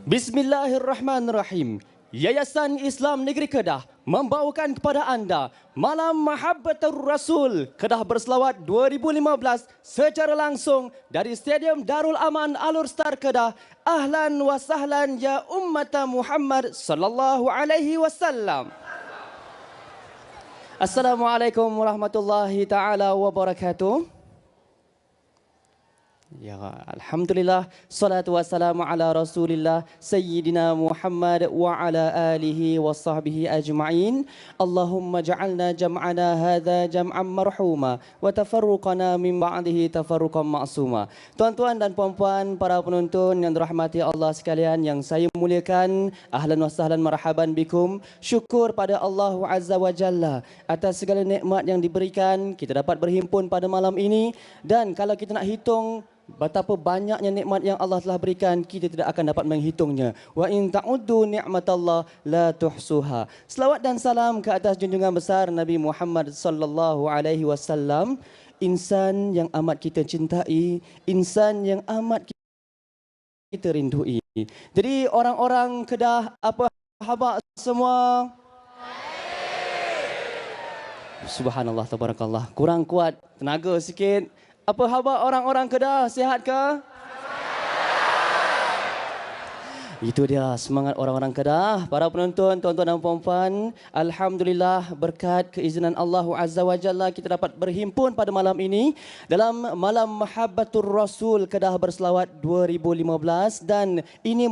Bismillahirrahmanirrahim. Yayasan Islam Negeri Kedah membawakan kepada anda Malam Mahabbatur Rasul Kedah Berselawat 2015 secara langsung dari Stadium Darul Aman Alur Star Kedah. Ahlan wa sahlan ya ummata Muhammad sallallahu alaihi wasallam. Assalamualaikum warahmatullahi taala wabarakatuh. Ya, alhamdulillah, salatu wassalamu ala Rasulillah Sayyidina Muhammad wa ala alihi wa sahbihi ajma'in. Allahumma ja'alna jam'ana hadha jam'an marhuma wa tafarruqana min ba'dihi tafarruqan ma'suma. Tuan-tuan dan puan-puan, para penonton yang dirahmati Allah sekalian yang saya muliakan, ahlan wa sahlan marhaban bikum. Syukur pada Allah Azza wa Jalla atas segala nikmat yang diberikan, kita dapat berhimpun pada malam ini. Dan kalau kita nak hitung betapa banyaknya nikmat yang Allah telah berikan, kita tidak akan dapat menghitungnya. Wa in ta'uddu ni'matallah la tuhsuha. Selawat dan salam ke atas junjungan besar Nabi Muhammad sallallahu alaihi wasallam, insan yang amat kita cintai, insan yang amat kita rindui. Jadi orang-orang Kedah, apa khabar semua? Subhanallah, tabarakallah. Kurang kuat tenaga sikit. Apa khabar orang-orang Kedah? Sihat ke? Itu dia semangat orang-orang Kedah. Para penonton, tuan-tuan dan puan-puan, alhamdulillah berkat keizinan Allah Azza wa Jalla kita dapat berhimpun pada malam ini dalam Malam Mahabbatur Rasul Kedah Berselawat 2015, dan ini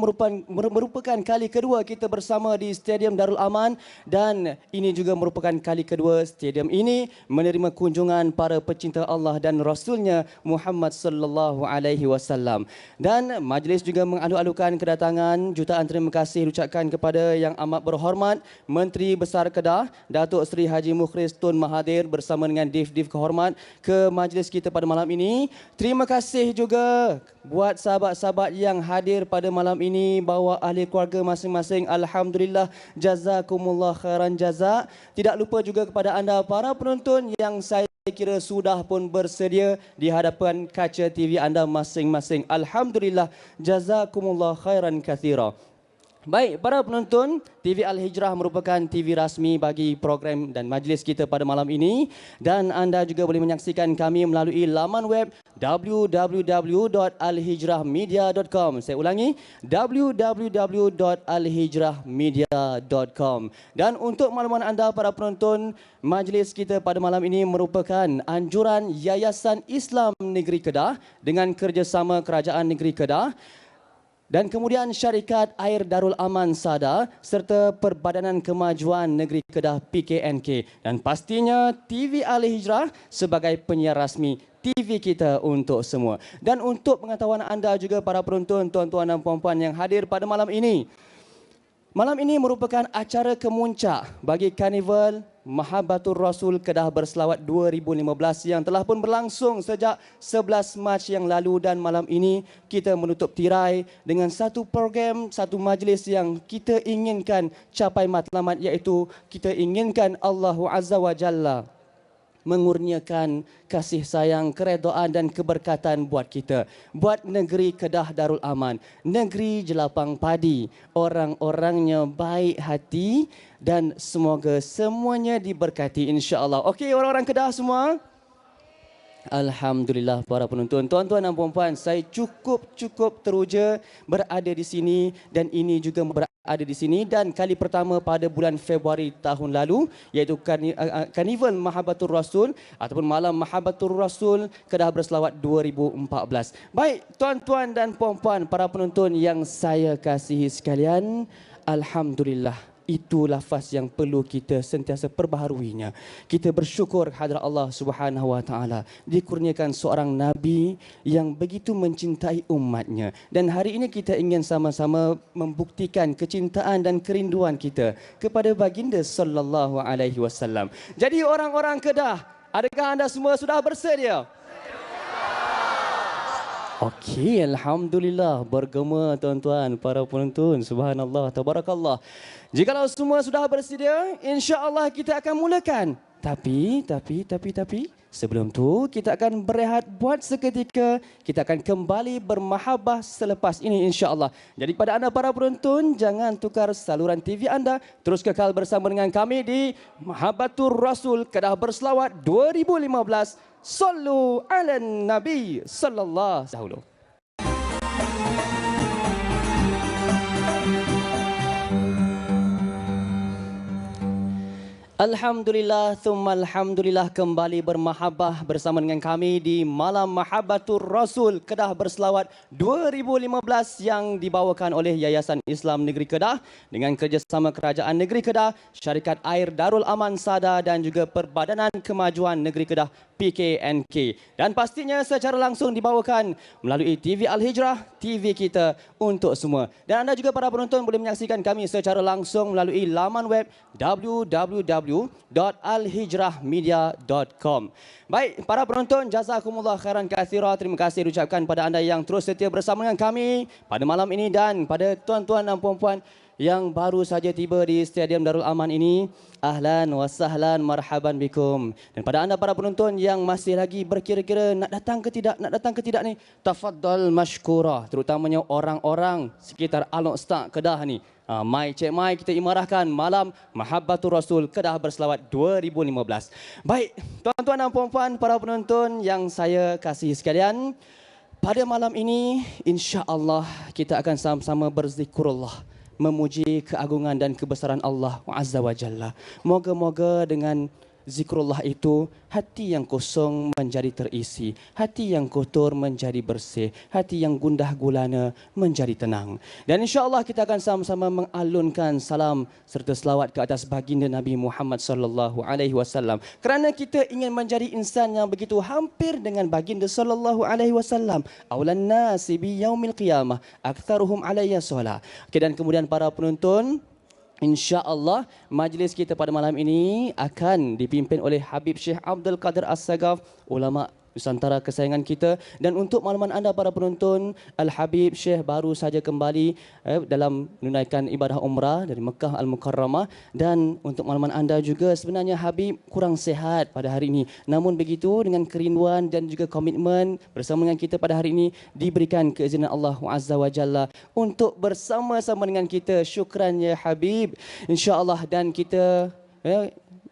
merupakan kali kedua kita bersama di Stadium Darul Aman, dan ini juga merupakan kali kedua stadium ini menerima kunjungan para pecinta Allah dan Rasulnya Muhammad sallallahu alaihi wasallam. Dan majlis juga mengalu-alukan kedatangan jutaan terima kasih ucapkan kepada yang amat berhormat Menteri Besar Kedah Datuk Seri Haji Mukhriz Tun Mahathir bersama dengan Div-Div kehormat ke majlis kita pada malam ini. Terima kasih juga buat sahabat-sahabat yang hadir pada malam ini bawa ahli keluarga masing-masing. Alhamdulillah, jazakumullah khairan jazak. Tidak lupa juga kepada anda para penonton yang saya kira sudah pun bersedia di hadapan kaca TV anda masing-masing. Alhamdulillah, jazakumullah khairan katsira. Baik, para penonton, TV Al-Hijrah merupakan TV rasmi bagi program dan majlis kita pada malam ini, dan anda juga boleh menyaksikan kami melalui laman web www.alhijrahmedia.com. Saya ulangi, www.alhijrahmedia.com. Dan untuk makluman anda para penonton, majlis kita pada malam ini merupakan anjuran Yayasan Islam Negeri Kedah dengan kerjasama Kerajaan Negeri Kedah, dan kemudian syarikat Air Darul Aman Sada serta Perbadanan Kemajuan Negeri Kedah PKNK, dan pastinya TV Al-Hijrah sebagai penyiar rasmi TV kita untuk semua. Dan untuk pengetahuan anda juga para penonton, tuan-tuan dan puan-puan yang hadir pada malam ini, malam ini merupakan acara kemuncak bagi Karnival Mahabbatur Rasul Kedah Berselawat 2015 yang telah pun berlangsung sejak 11 Mac yang lalu, dan malam ini kita menutup tirai dengan satu program, satu majlis yang kita inginkan capai matlamat, iaitu kita inginkan Allah Azza wa Jalla mengurniakan kasih sayang, keredaan dan keberkatan buat kita, buat negeri Kedah Darul Aman, negeri jelapang padi, orang-orangnya baik hati, dan semoga semuanya diberkati insya-Allah. Okey, orang-orang Kedah semua? Alhamdulillah para penonton, tuan-tuan dan puan-puan, saya cukup teruja berada di sini, dan ini juga berada di sini dan kali pertama pada bulan Februari tahun lalu, iaitu Karnival Mahabbatur Rasul ataupun Malam Mahabbatur Rasul Kedah Berselawat 2014. Baik, tuan-tuan dan puan-puan, para penonton yang saya kasihi sekalian, alhamdulillah, itu lafaz yang perlu kita sentiasa perbaharuinya. Kita bersyukur kehadrat Allah Subhanahu wa taala dikurniakan seorang nabi yang begitu mencintai umatnya, dan hari ini kita ingin sama-sama membuktikan kecintaan dan kerinduan kita kepada baginda sallallahu alaihi wasallam. Jadi orang-orang Kedah, adakah anda semua sudah bersedia? Okey, alhamdulillah, bergema tuan-tuan, para penonton. Subhanallah, tabarakallah. Jikalau semua sudah bersedia, insya-Allah kita akan mulakan Tapi, sebelum tu kita akan berehat buat seketika. Kita akan kembali bermahabbah selepas ini insya-Allah. Jadi pada anda para penonton, jangan tukar saluran TV anda. Terus kekal bersama dengan kami di Mahabbatur Rasul Kedah Berselawat 2015. Sallu ala Nabi sallallahu alaihi wasallam. Alhamdulillah, thumma alhamdulillah, kembali bermahabbah bersama dengan kami di Malam Mahabbatur Rasul Kedah Berselawat 2015 yang dibawakan oleh Yayasan Islam Negeri Kedah dengan kerjasama Kerajaan Negeri Kedah, Syarikat Air Darul Aman Sada dan juga Perbadanan Kemajuan Negeri Kedah PKNK. Dan pastinya secara langsung dibawakan melalui TV Al-Hijrah, TV kita untuk semua. Dan anda juga para penonton boleh menyaksikan kami secara langsung melalui laman web www.alhijrahmedia.com. Baik, para penonton, jazakumullah khairan katsira. Terima kasih diucapkan pada anda yang terus setia bersama dengan kami pada malam ini dan pada tuan-tuan dan puan-puan yang baru saja tiba di Stadium Darul Aman ini. Ahlan wa sahlan, marhaban bikum. Dan pada anda para penonton yang masih lagi berkira-kira nak datang ke tidak ni, tafaddal mashkura, terutamanya orang-orang sekitar Alok Stak Kedah ni. Mai Cik Mai, kita imarahkan Malam Mahabbatur Rasul Kedah Berselawat 2015. Baik, tuan-tuan dan puan-puan, para penonton yang saya kasihi sekalian, pada malam ini insya-Allah kita akan sama-sama berzikrullah, memuji keagungan dan kebesaran Allah Azza wa Jalla. Moga-moga dengan zikrullah itu hati yang kosong menjadi terisi, hati yang kotor menjadi bersih, hati yang gundah gulana menjadi tenang. Dan insya-Allah kita akan sama-sama mengalunkan salam serta selawat ke atas baginda Nabi Muhammad sallallahu alaihi wasallam. Kerana kita ingin menjadi insan yang begitu hampir dengan baginda sallallahu alaihi wasallam. Aulan nasi bi yaumil qiyamah aktsaruhum alayya shalah. Okay, dan kemudian para penonton, insya-Allah majlis kita pada malam ini akan dipimpin oleh Habib Syekh Abdul Qadir As-Sagaf, ulama Nusantara kesayangan kita. Dan untuk makluman anda para penonton, Al-Habib Syekh baru saja kembali dalam menunaikan ibadah umrah dari Mekah Al-Mukarramah. Dan untuk makluman anda juga, sebenarnya Habib kurang sihat pada hari ini. Namun begitu, dengan kerinduan dan juga komitmen bersama dengan kita pada hari ini, diberikan keizinan Allah Azza wa Jalla untuk bersama-sama dengan kita. Syukran ya Habib, insya-Allah. Dan kita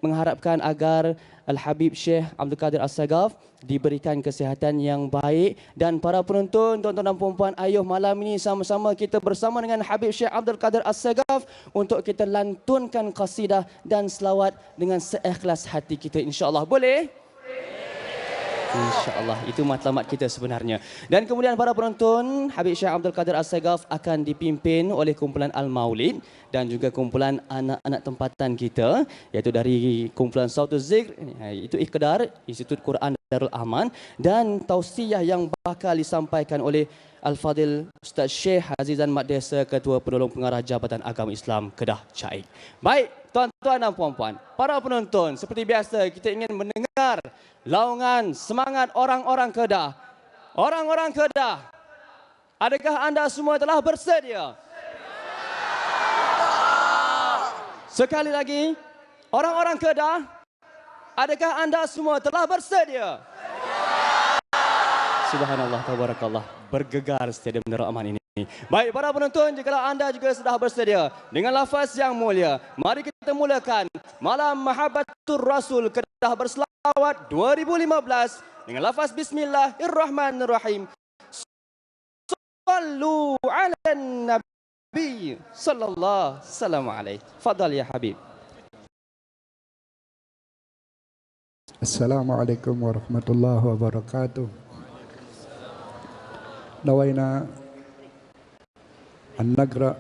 mengharapkan agar Al-Habib Syekh Abdul Qadir As-Sagaf diberikan kesihatan yang baik. Dan para penonton, tuan-tuan dan puan-puan, ayuh malam ini sama-sama kita bersama dengan Habib Syekh Abdul Qadir As-Sagaf untuk kita lantunkan qasidah dan selawat dengan seikhlas hati kita, insya-Allah. Boleh? InsyaAllah, itu matlamat kita sebenarnya. Dan kemudian para penonton, Habib Syekh Abdul Qadir As-Sagaf akan dipimpin oleh kumpulan Al-Maulid dan juga kumpulan anak-anak tempatan kita, iaitu dari kumpulan Sautus Zikr, itu Iqdar, Institut Quran Darul Aman, dan tausiyah yang bakal disampaikan oleh Al-Fadil Ustaz Syekh Azizan Mat Desa, Ketua Penolong Pengarah Jabatan Agama Islam Kedah Caik. Baik, tuan-tuan dan puan-puan, para penonton, seperti biasa kita ingin mendengar laungan semangat orang-orang Kedah. Orang-orang Kedah, adakah anda semua telah bersedia? Sekali lagi, orang-orang Kedah, adakah anda semua telah bersedia? Subhanallah, tabarakallah, bergegar Stadium Darul Aman ini. Baik para penonton, jikalau anda juga sudah bersedia dengan lafaz yang mulia, mari kita mulakan Malam Mahabbatur Rasul Kedah Berselawat 2015 dengan lafaz Bismillahirrahmanirrahim. Sallu ala Nabi sallallahu alaihi wasallam. Fadal ya Habib. Assalamualaikum warahmatullahi wabarakatuh. نوينا أن نقرأ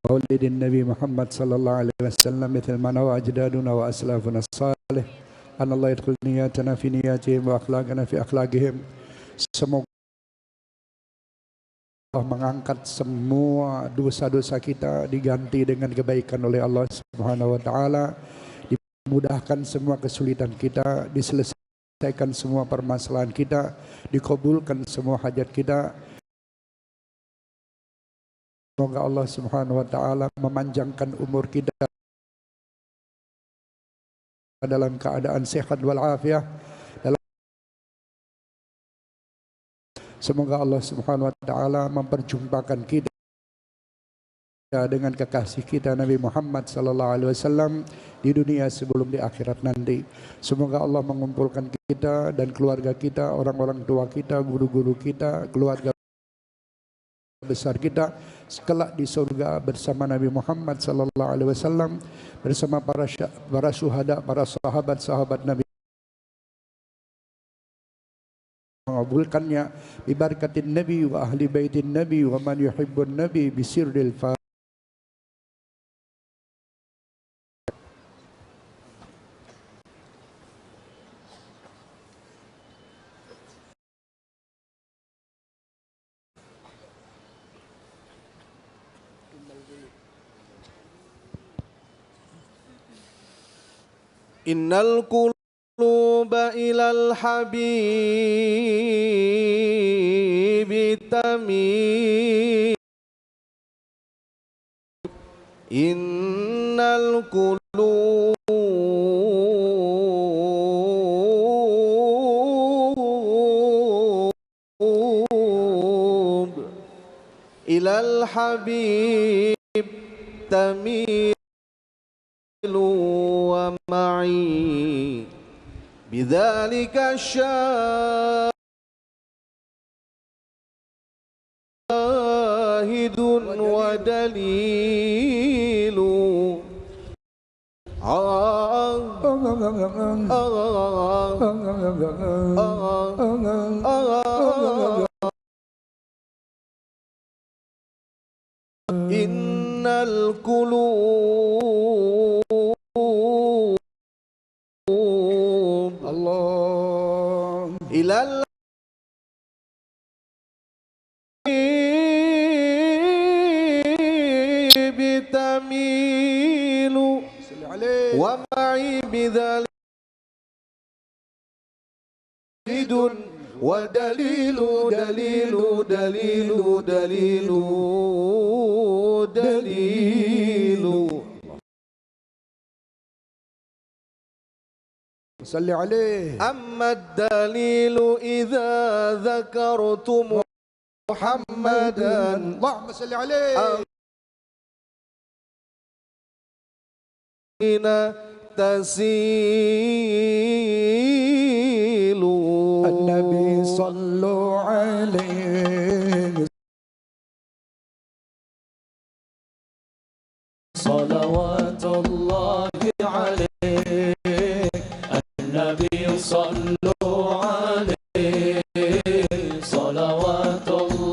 مولد النبي محمد صلى الله عليه وسلم مثل ما نوى أجدادنا وأسلافنا الصالح. أن الله يدخل نياتنا في نياتهم وأخلاقنا في أخلاقهم. Semoga Allah mengangkat semua dosa-dosa kita, diganti dengan kebaikan oleh Allah Subhanahu wa taala, dimudahkan semua kesulitan kita, diselesaikan semua permasalahan kita, dikabulkan semua hajat kita. Semoga Allah Subhanahu wa taala memanjangkan umur kita dalam keadaan sehat walafiat. Semoga Allah Subhanahu wa taala memperjumpakan kita dengan kekasih kita Nabi Muhammad sallallahu alaihi wasallam di dunia sebelum di akhirat nanti. Semoga Allah mengumpulkan kita dan keluarga kita, orang-orang tua kita, guru-guru kita, keluarga besar kita kelak di surga bersama Nabi Muhammad sallallahu alaihi wasallam, bersama para syuhada, para sahabat-sahabat Nabi, mengabulkannya bi barakatin Nabi wa ahli baitin Nabi wa man yuhibbun Nabi bi sirril fa. Innal quluba ilal habibi tamil. Innal quluba ilal habib tamil wa ma'i bidzalika syahidun wa dalilu innal qulub Allah ilal bitamilu wa ma'i bidzalidun wa dalilu dalilu dalilu dalilu dalilu. صل عليه. أما الدليل إذا ذكرتم محمدا اللهم صل عليه. تسيل النبي صلوا عليه صلوات الله عليه. النبي صلوا عليه صلوات الله.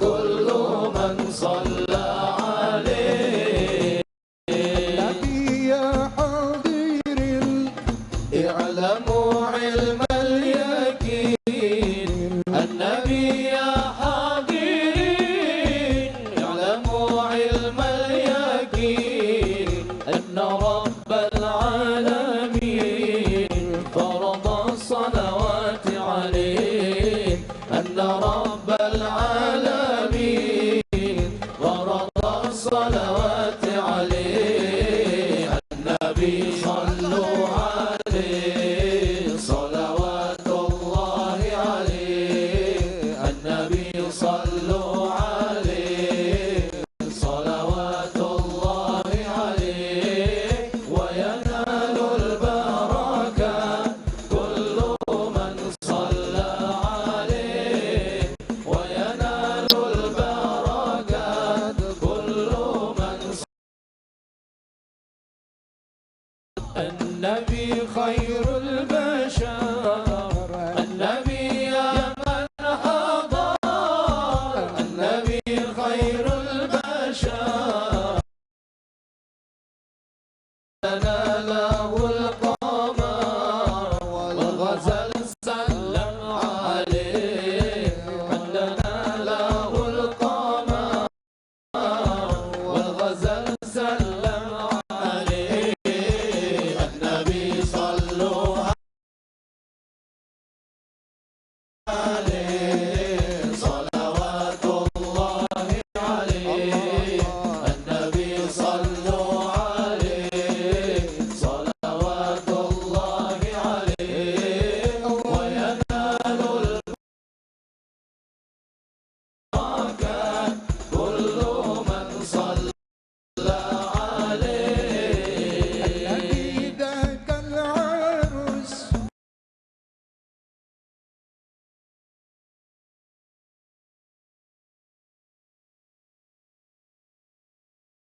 كل من صلى عليه. نبي يا حاضر اعلموا علم اليقين. النبي يا حاضرين اعلموا علم اليقين أن رب العالمين فرض الصلوات عليه. أن رب العالمين فرض الصلوات عليه. النبي صلوا عليه صلوات الله عليه. النبي صلوا عليه صلوات الله عليه. وينال البركة كل من صلى عليه. وينال البركة كل من النبي خير البشر. النبي يا من حضر. النبي خير البشر. لنا له القمر والغزل سلم عليه. عندنا له القمر والغزل سلم عليه. النبي صلوا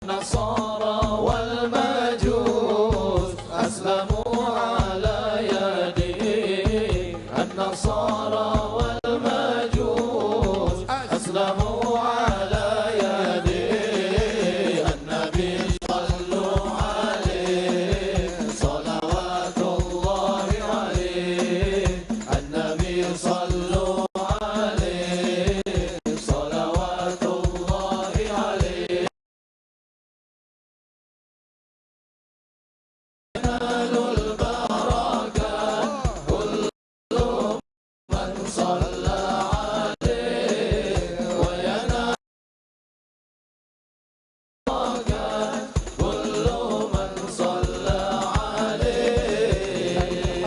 النصارى والمجوس أسلموا على يديه. النصارى والمجوس أسلموا على يديه. النبي صلوا عليه صلوات الله عليه. النبي صلوا عليه صلوات الله عليه. ينالوا البركة كل من صلى عليه. وينال كل من صلى عليه.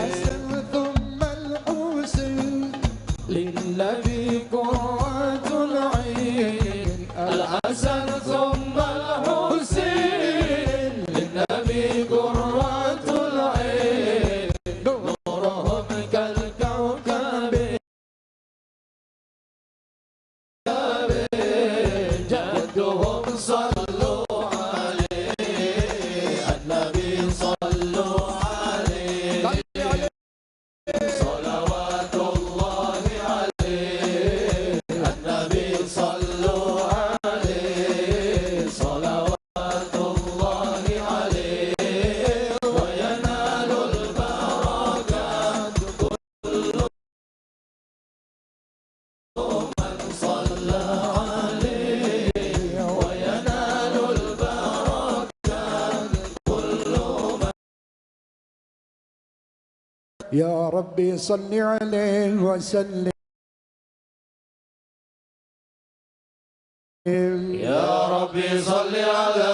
الحسن ثم الحسين للنبي قرة العين. الحسن ثم الحسين للنبي قرة العين. نورهم كالكوكب جدهم صلوا عليه. النبي صلوا عليه صلوات الله عليه. النبي صلوا عليه صلوات الله عليه. وينال البركات كل من صلى عليه. وينال البركات كل من يا ربي صل عليه وسلم. يا ربي صل على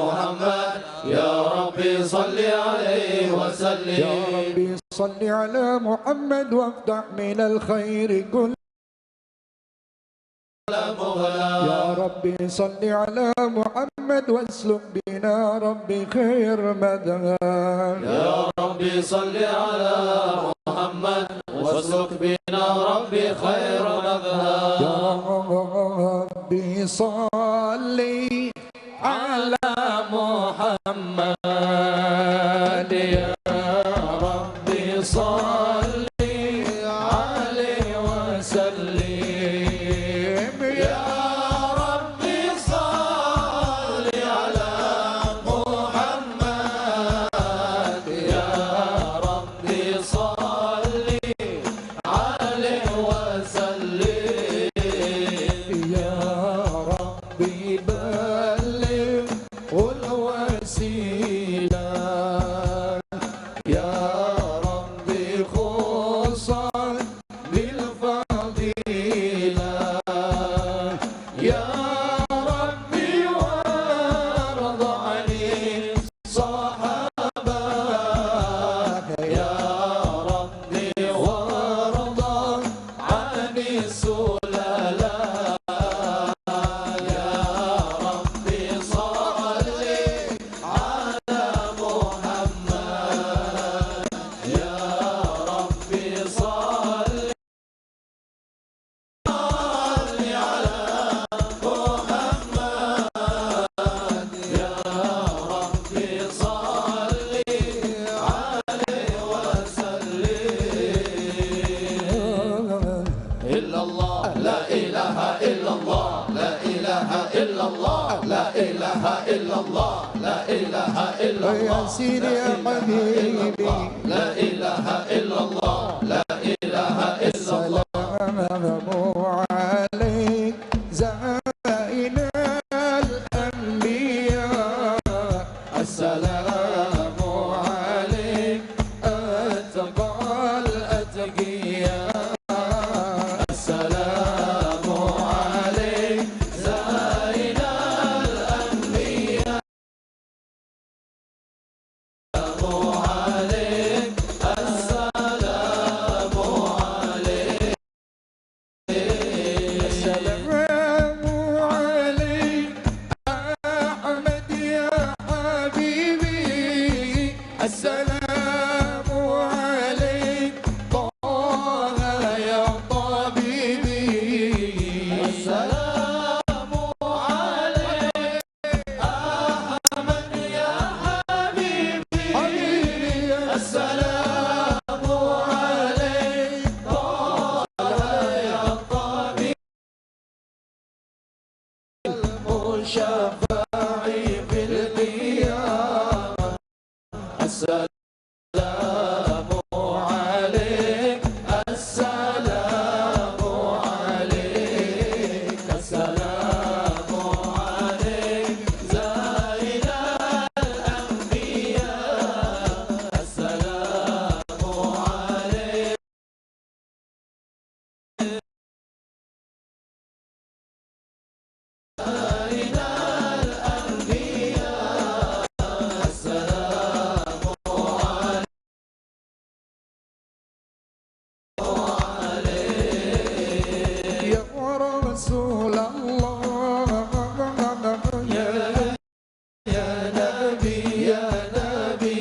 محمد. يا ربي صل عليه وسلم. يا ربي صل على محمد وافتح من الخير كل مغلق. يا ربي صل على محمد واسلك بنا ربي خير مذهب. يا ربي صل على محمد واسلك بنا ربي خير مذهب. يا ربي صل على محمد. يا ربي صل عليه وسلم. يا ربي صل على محمد. يا ربي صل عليه وسلم. يا ربي بلغ الوسيلة. يا ربي خصا بالفضيلة. يا ربي وارض عن الصحابة. يا ربي وارض عن السلالة. يا ربي صل على محمد. يا ربي صل على محمد. يا ربي صل عليه وسلم. إلا الله لا إله إلا الله لا إله إلا الله لا إله إلا الله لا إله إلا الله. يا سيدي يا حبيبي لا إله إلا الله لا إله إلا الله. السلام عليك زين الأنبياء. السلام عليك أتقى الأتقياء. السلام عليك زين الأنبياء. السلام عليك السلام الشفاع في القيامة السلام عليك السلام عليك السلام عليك زين الأنبياء السلام عليك زين الأنبياء السلام عليك يا رسول الله يا نبي يا نبي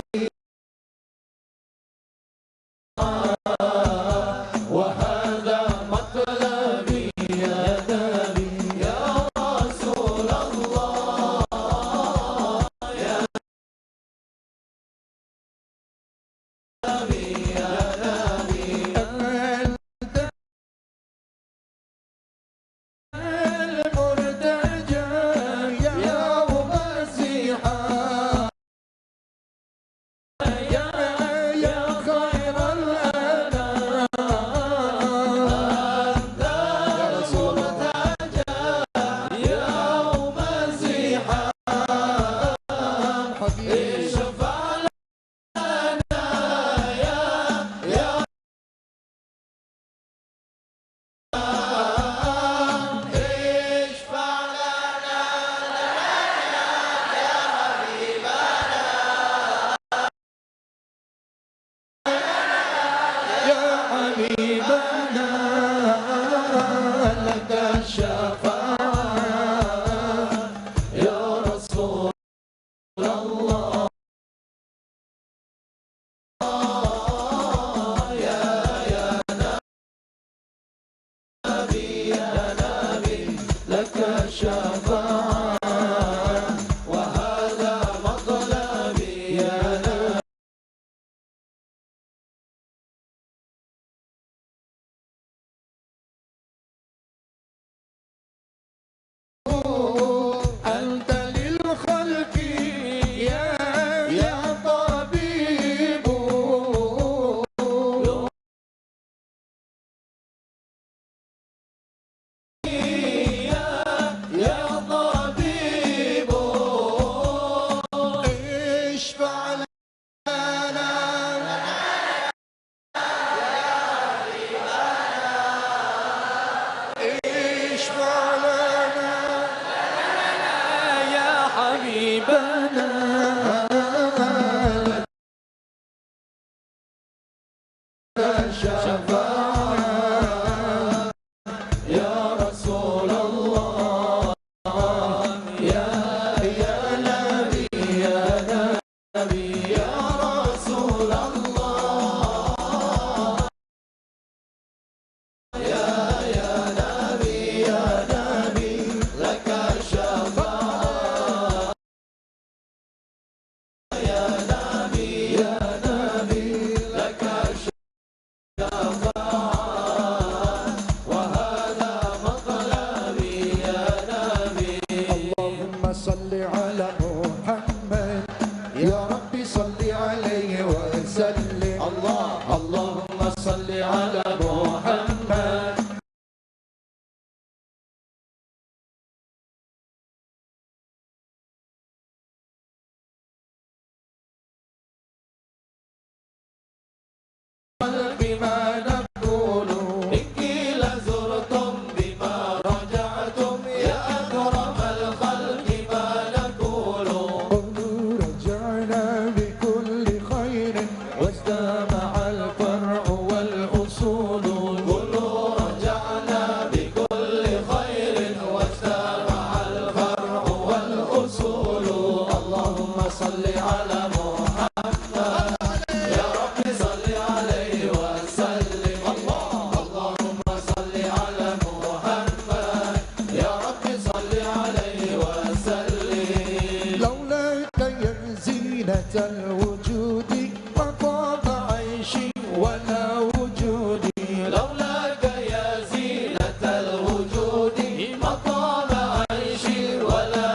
وهذا مطلبي يا نبي يا رسول الله يا نبي يا نبي المرتجى يا مسيحا يا خير الأنام يا رسول يوم الزحام حبيبي اشفع لنا يا اشفع يا حبيبنا لك الشفاعة يا رسول الله يا نبي يا نبي لك الشفاعة وهذا مطلبي يا نبي أنت للخلق يا طبيب يا طبيب اشفع لنا اشفع لنا يا حبيبنا الشفاعة يا رسول الله يا نبي يا نبي يا رسول الله يا نبي يا نبي لك الشفاعة يا نبي يا نبي لك الشفاعة وهذا مطلبي يا نبي اللهم صل على محمد يا ربي صل عليه وسلم اللهم صل على محمد بما نقول إن قيل زرتم بما رجعتم يا أكرم الخلق ما نقول رجعنا بكل خير واجتمع الفرع والأصول كلوا رجعنا بكل خير واجتمع الفرع والأصول اللهم صل على محمد يا رب صل عليه وسلم اللهم صل على محمد يا رب صل عليه وسلم لولاك يا زينة الوجود ما طاب عيشي ولا وجودي لولاك يا زينة الوجود ما طاب عيشي ولا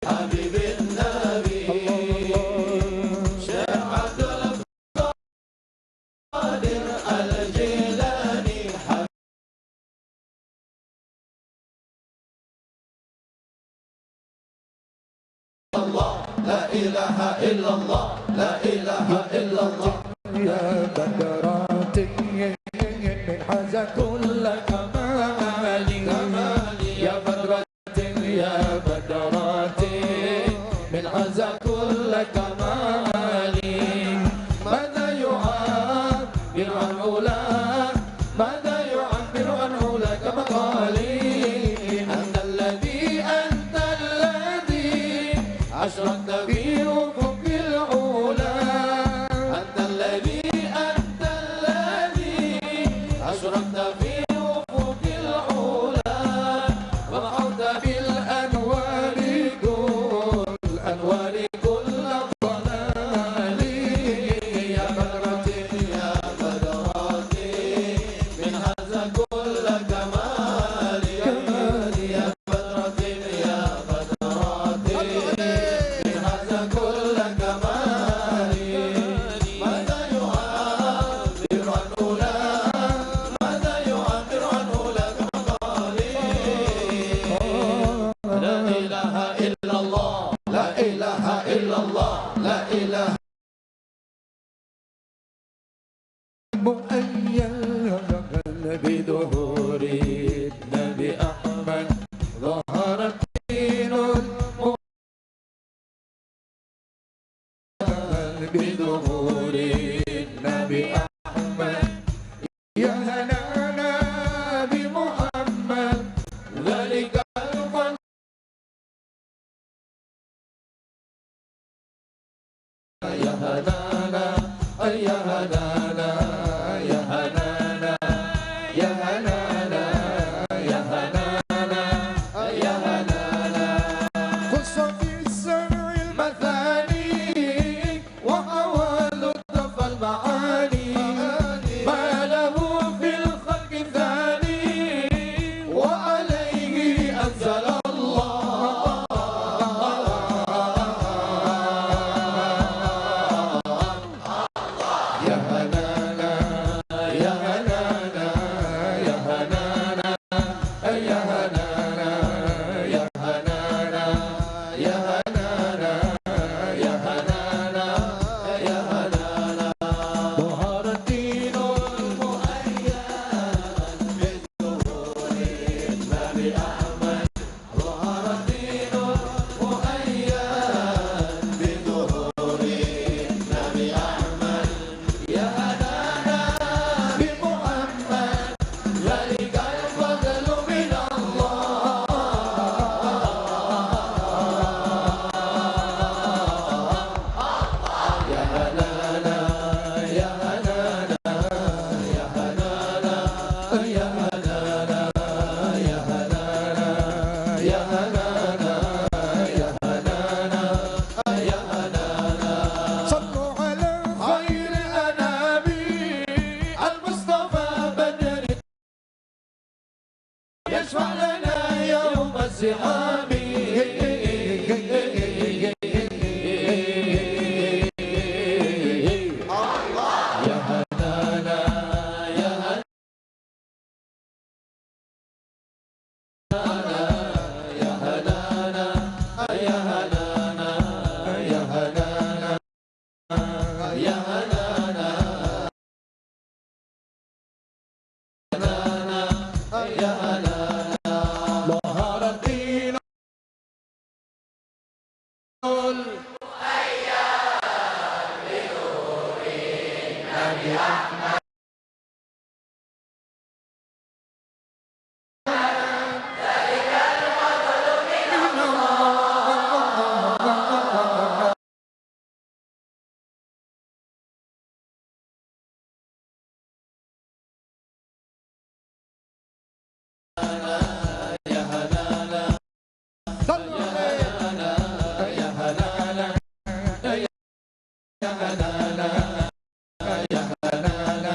حبيب النبي شيخ عبد القادر الجيلاني الله لا إله إلا الله لا إله إلا الله يا بدرات من حزن كل كمال يا بدرة يا بدرة من عزا كل كمال ماذا يعبر عن علاك ماذا يعبر عن علاك مقالي أنت الذي أشرقت في أفق العلا أنت الذي أشرقت في أفق العلا ومحوت بالأنوار كل الضلال يا بدرة يا بدرة من هذا كل كمال يا بدرة يا بدرة من هذا كل كمال ماذا يعبر عن أولاك ماذا يعبر عن أولاك مقالي لا إله إلا الله لا إله إلا الله لا إله مؤيد بظهور النبي أحمد ظهر الدين بظهور النبي أحمد يا هنانا بمحمد ذلك الفضل يا هنانا يا هنانا يا هنانا يا هنانا يا هنانا يا هنانا خص في السمع مثاني وأول الطف المعاني ما له في الخلق ثاني وعليه أنزل الله يا هنانا يا هنانا يا هنانا يا هنانا يا هنانا يا هنانا يا هنانا يا هنانا ظهر الدين المؤيد بظهور النبي أحمد ظهر الدين المؤيد بظهور النبي أحمد يا هنانا بمحمد ذلك الفضل من الله يا هنانا يا هنانا يا هنانا يا هنانا يا هنانا يا هنانا يا هنانا يا هنانا صلوا على خير الأنام المصطفى بدر يشفع لنا يوم الزحام يا هنانا يا هنانا يا هنانا يا هنانا يا هنانا يا هنانا يا هنانا ظهر الدين يا هنانا صلوا عليه يا هنانا يا هنانا يا هنانا يا هنانا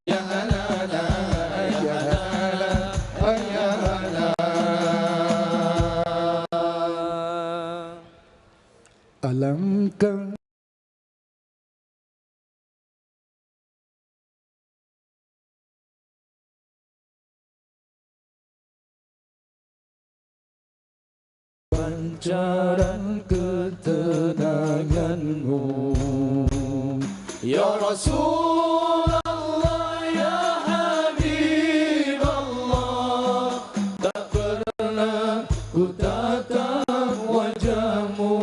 يا هنانا يا هنانا pancaran ketenanganmu. Ya Rasulullah, ya Habib Allah, tak pernah ku tatap wajahmu.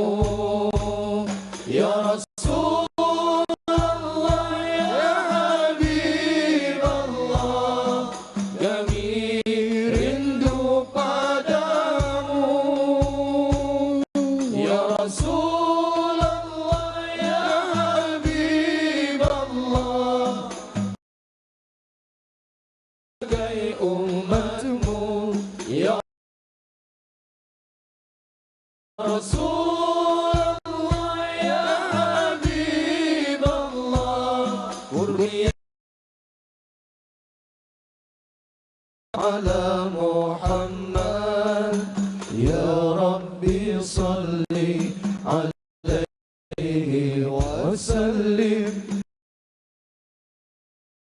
Ya Rasulullah, ya Habib Allah, kami rindu padamu. Ya Rasulullah, ya Habib Allah, sebagai umatmu. Ya Rasulullah, ya Habib Allah, kurnia ala Muhammad. Ya Rabbi salli alaihi wa sallim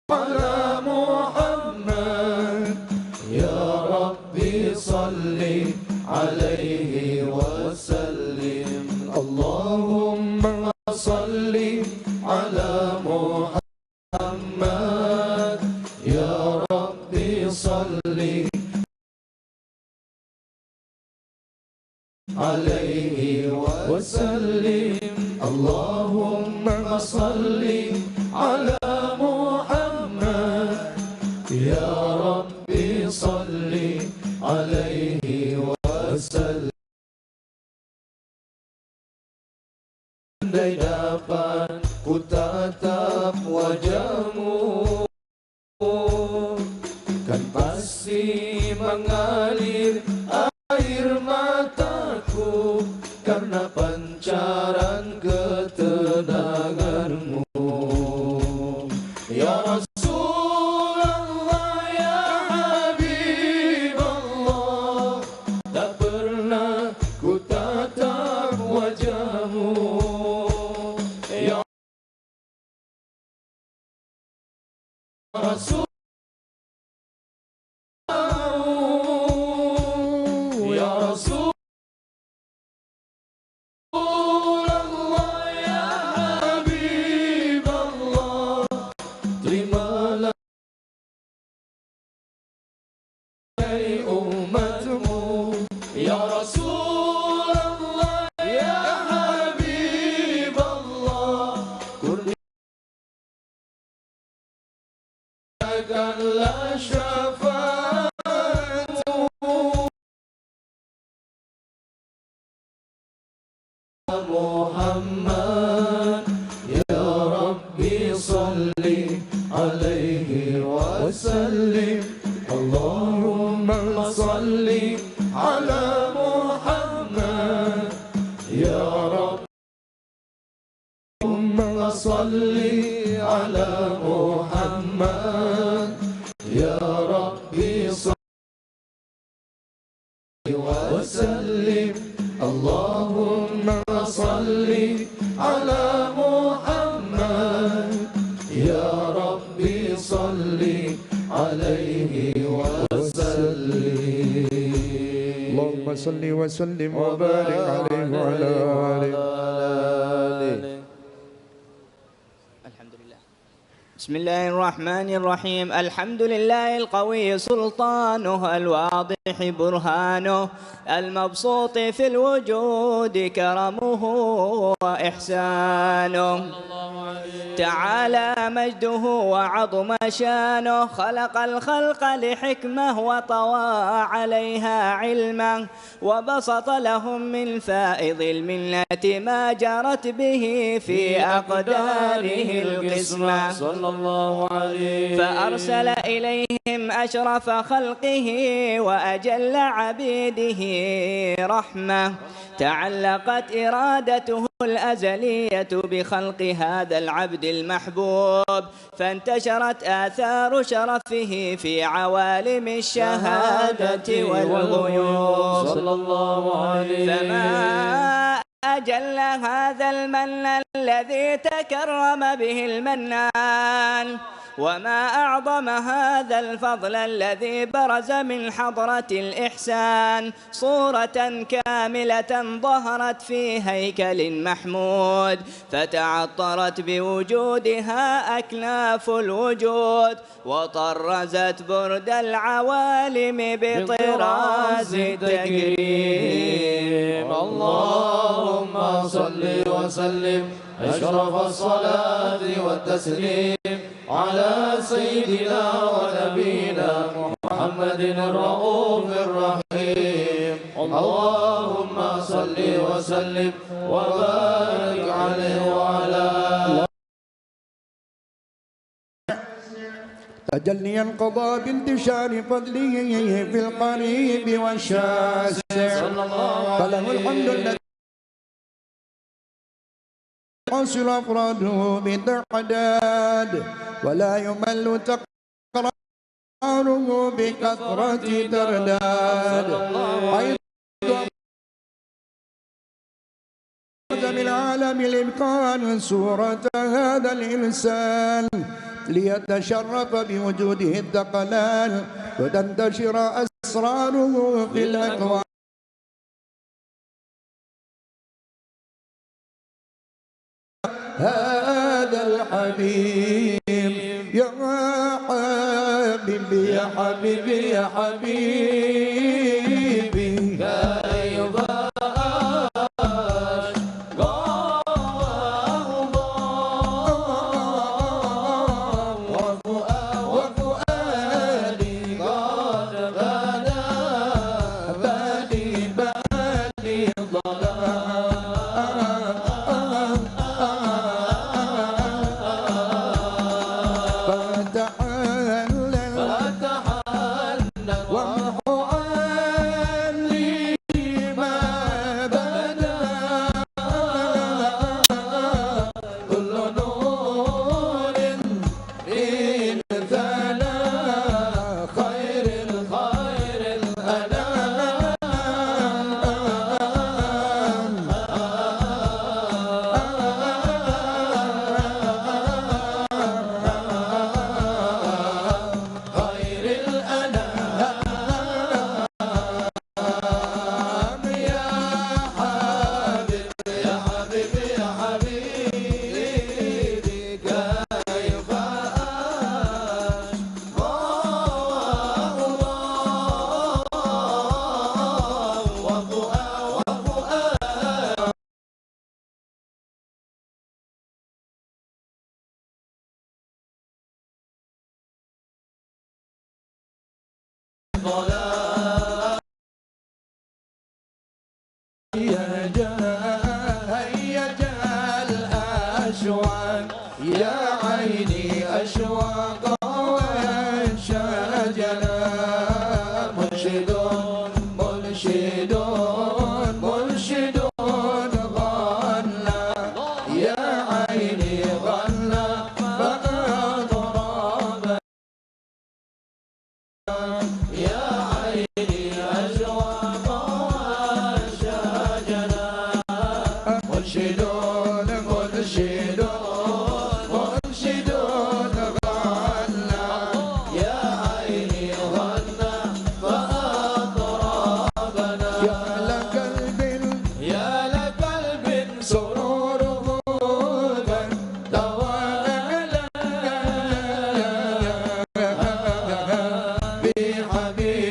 ala Muhammad. Ya Rabbi salli alaihi wa sallim. Allahumma salli ala Muhammad. Ya Rabbi salli alaihi wa sallim. Allahumma salli ala Muhammad. Ya Rabbi salli alaihi wa sallim. Andai dapat ku tatap wajahmu, kan pasti mengalir air mataku karena pancaran ketenanganmu. Ya Rasulullah, ya Habib Allah, tak pernah ku tatap wajahmu. Ya Rasul, ya Rasul, Allah, ya Habib Allah, terimalah dari umatmu. Ya Rasulullah, ya Habib Allah, kurniakanlah syafaatmu. Muhammad, ya Rabbi salli alaihi wa sallim. Allahumma salli ala Muhammad. Ya Rabbumma salli ala Muhammad. Ya Rabbi salli wa sallim. Allahumma salli ala Muhammad. Ya Rabbi salli alaihi wa sallim. Allahumma salli wa sallim wa barik alaihi wa ala alihi. بسم الله الرحمن الرحيم. الحمد لله القوي سلطانه، الواضح برهانه، المبسوط في الوجود كرمه وإحسانه. تعالى مجده وعظم شانه، خلق الخلق لحكمه وطوى عليها علمه، وبسط لهم من فائض المنة ما جرت به في أقداره القسمة. صلى الله عليه فأرسل إليهم أشرف خلقه وأجل عبيده رحمة، تعلقت إرادته الأزلية بخلق هذا العبد المحبوب، فانتشرت آثار شرفه في عوالم الشهادة والغيوب. صلى الله عليه. فما أجل هذا المن الذي تكرم به المنان، وما أعظم هذا الفضل الذي برز من حضرة الإحسان صورة كاملة ظهرت في هيكل محمود فتعطرت بوجودها أكناف الوجود وطرزت برد العوالم بطراز التكريم. اللهم صل وسلم أشرف الصلاة والتسليم على سيدنا ونبينا محمد الرؤوف الرحيم. اللهم صل وسلم وبارك عليه وعلى تجلي القضاء بانتشار فضله في القريب والشاسع فله الحمد الذي حصل أفراده بتعداد ولا يمل تقراره بكثرة ترداد حيث من عالم الإمكان صورة هذا الإنسان ليتشرف بوجوده الثقلان وتنتشر أسراره في الأكوان. هذا الحبيب يا حبيبي يا حبيبي يا حبيبي كيف يا عيني أشواق وانشجنا منشدون منشدون منشدون غنى يا عيني غنى فأضرب يا عيني أشواق وانشجنا منشدون منشدون حبيبي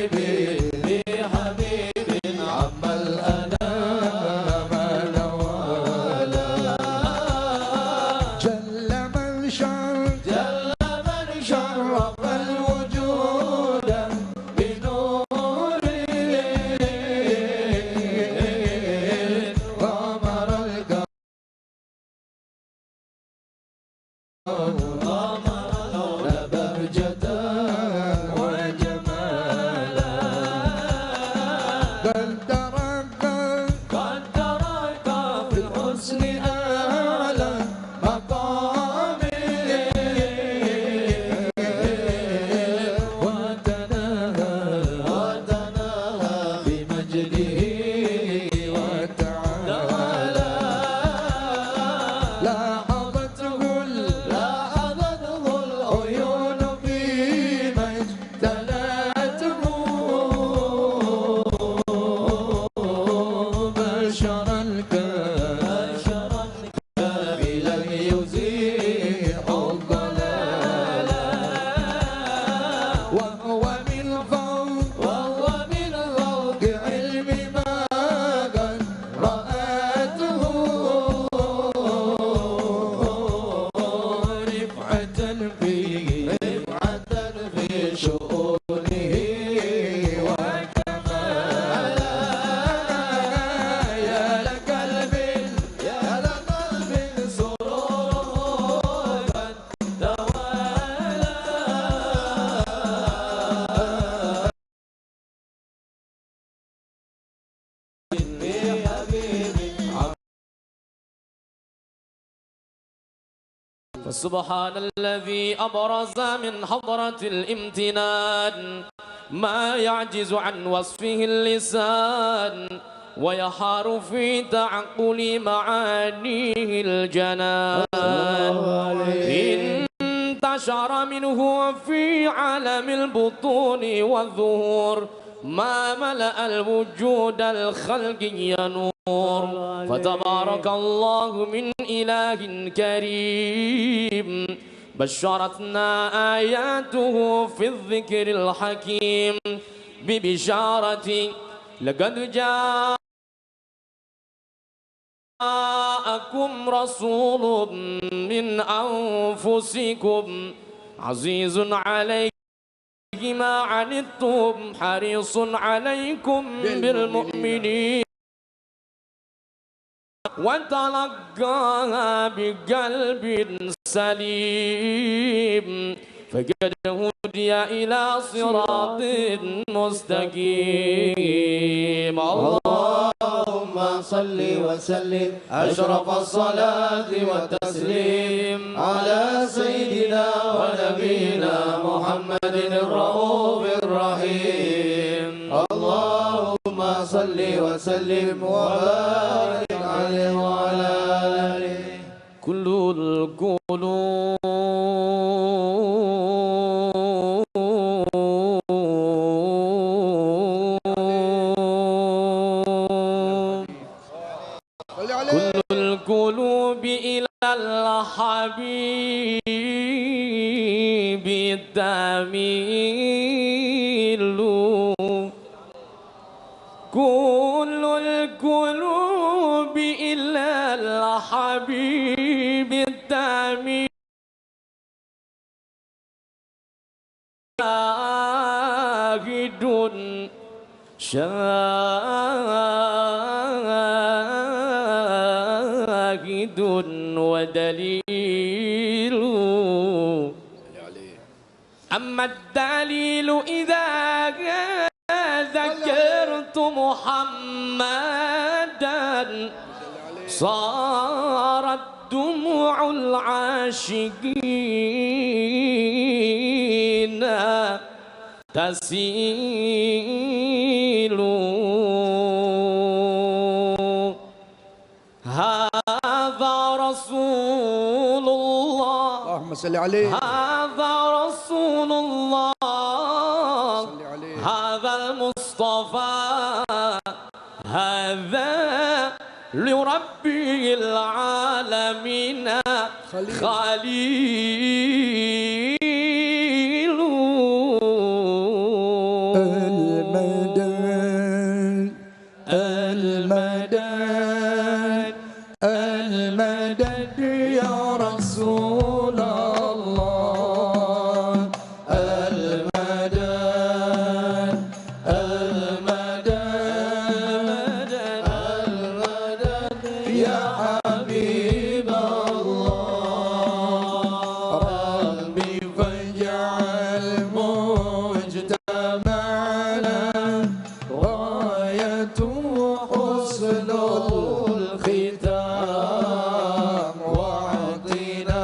ومن فوق وهو من فوق علم ما قد رأته رفعة في شؤونه وكمالا يا لقلب سرور قد توالى فسبحان الذي أبرز من حضرة الامتنان ما يعجز عن وصفه اللسان ويحار في تعقل معانيه الجنان انتشر منه في عالم البطون والظهور ما ملأ الوجود الخلقي نور فتبارك الله من إله كريم بشرتنا آياته في الذكر الحكيم ببشارة لقد جاءكم رسول من أنفسكم عزيز عليه ما عنتم حريص عليكم بالمؤمنين وتلقاها بقلب سليم فقد هدي إلى صراط مستقيم اللهم صل وسلم أشرف الصلاة والتسليم على سيدنا ونبينا محمد الرؤوف الرحيم اللهم صل وسلم وبارك عليه وعلى آله كل القلوب كل القلوب إلى الحبيب تميل كل القلوب إلى الحبيب تميل شاهد ودليل أما الدليل إذا ذكرت محمدا صارت دموع العاشقين تسيل هذا رسول الله اللهم صل عليه هذا رسول الله صل عليه هذا المصطفى هذا لربي العالمين خليل المدد المدد المدد يا رسول الله المدد المدد المدد يا حبيب الله ربي فاجعل مجتمعنا غايته حسن الختام واعطنا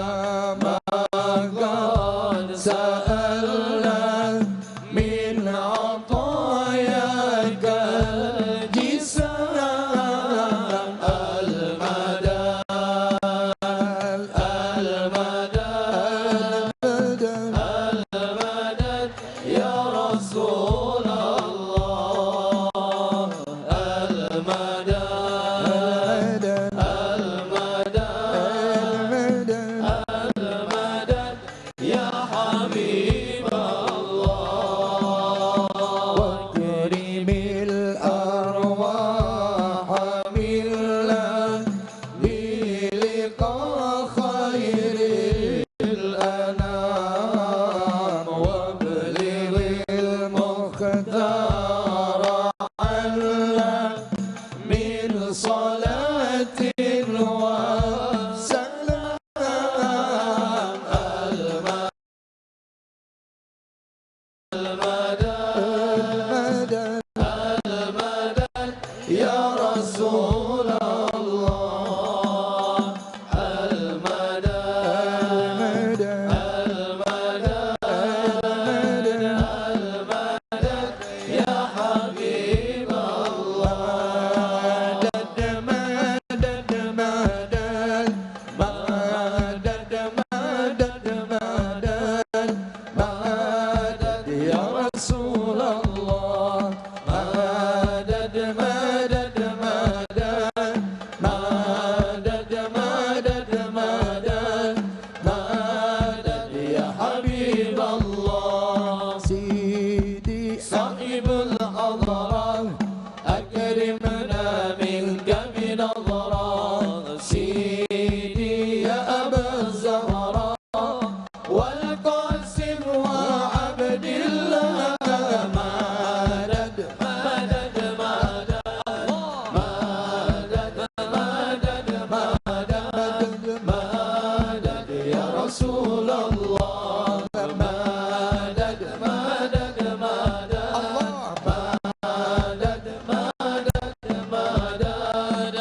ما قد سألنا من عطاياك الجسام المدى المدى المدد يا رسول المختار على من صلاة وسلام المدد يا رسول الله المدد يا حبيب الله مدد مدد مدد مدد مدد مدد يا رسول الله مدد مدد مدد مدد مدد مدد مدد يا حبيب الله سيدي صاحب الحضرات أكرمنا منك بنظرات سيدي يا أبا الزهراء والقاسم وعبد الله مدد مدد مدد مدد مدد مدد مدد يا رسول الله مدد مدد مدد مدد مدد مدد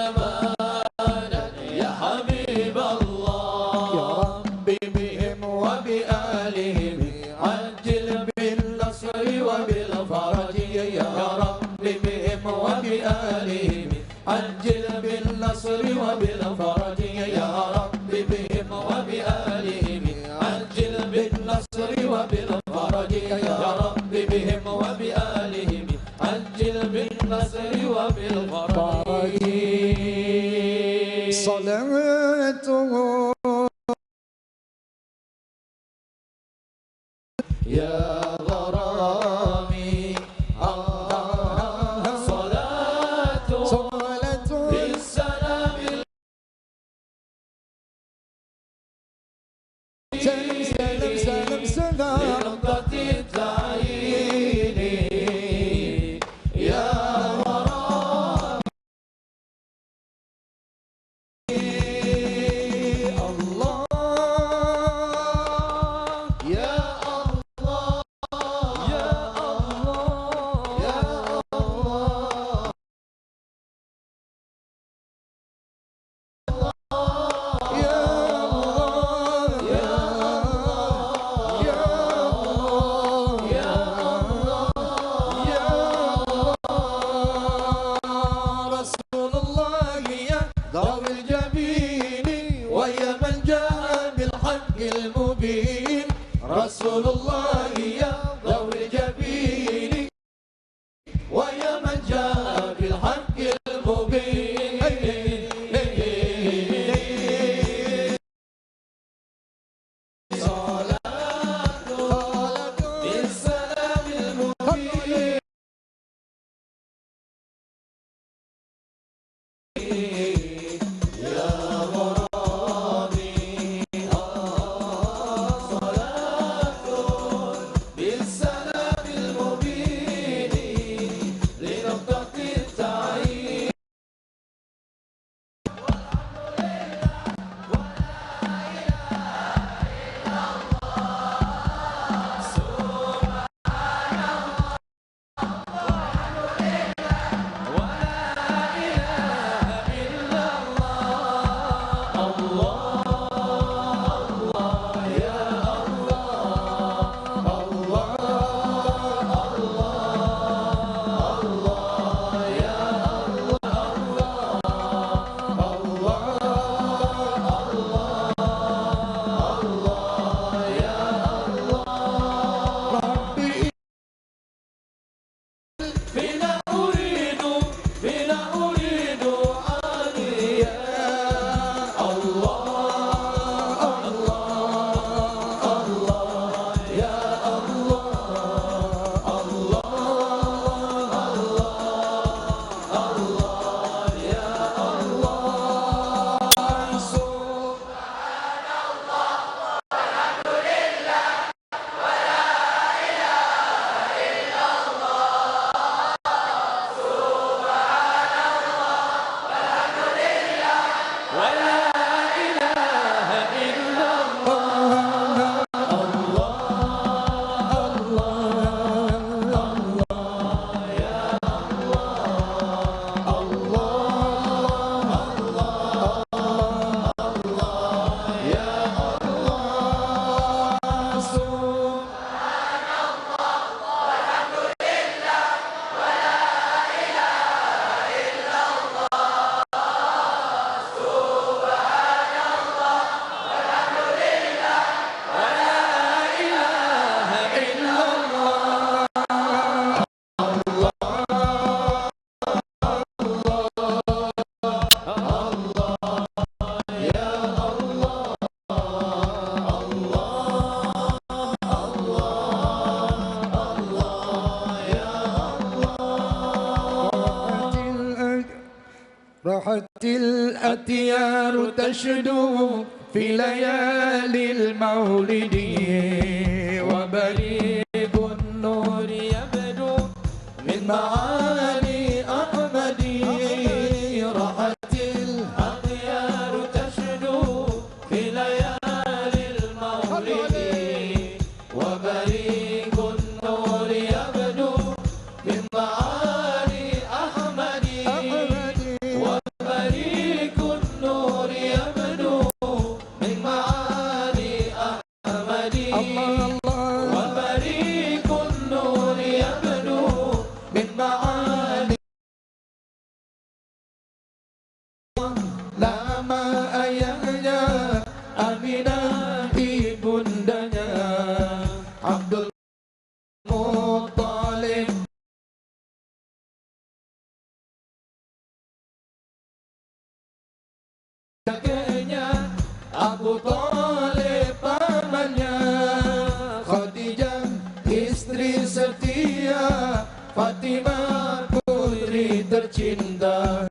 مدد يا حبيب الله يا ربي بهم وبآلهم عجل بالنصر وبالفرج يا ربي بهم وبآلهم عجل بالنصر وبالفرج يا ربي بهم وبآلهم عجل بالنصر وبالفرج يا ربي بهم وبآلهم عجل بالنصر وبالفرج صلاته يا راحت الأطيار تشدو في ليالي المولد وبريق النور يبدو من معاني أحمد راحت الأطيار تشدو في ليالي المولد وبريق النور يبدو من معاني أحمد وبريق النور يبدو من معاني أحمد وبريق النور يبدو من معاني lama ayahnya Aminah ibundanya Abdul Muttalib kakeknya Abu Thalib pamannya Khadijah istri setia Fatimah putri tercinta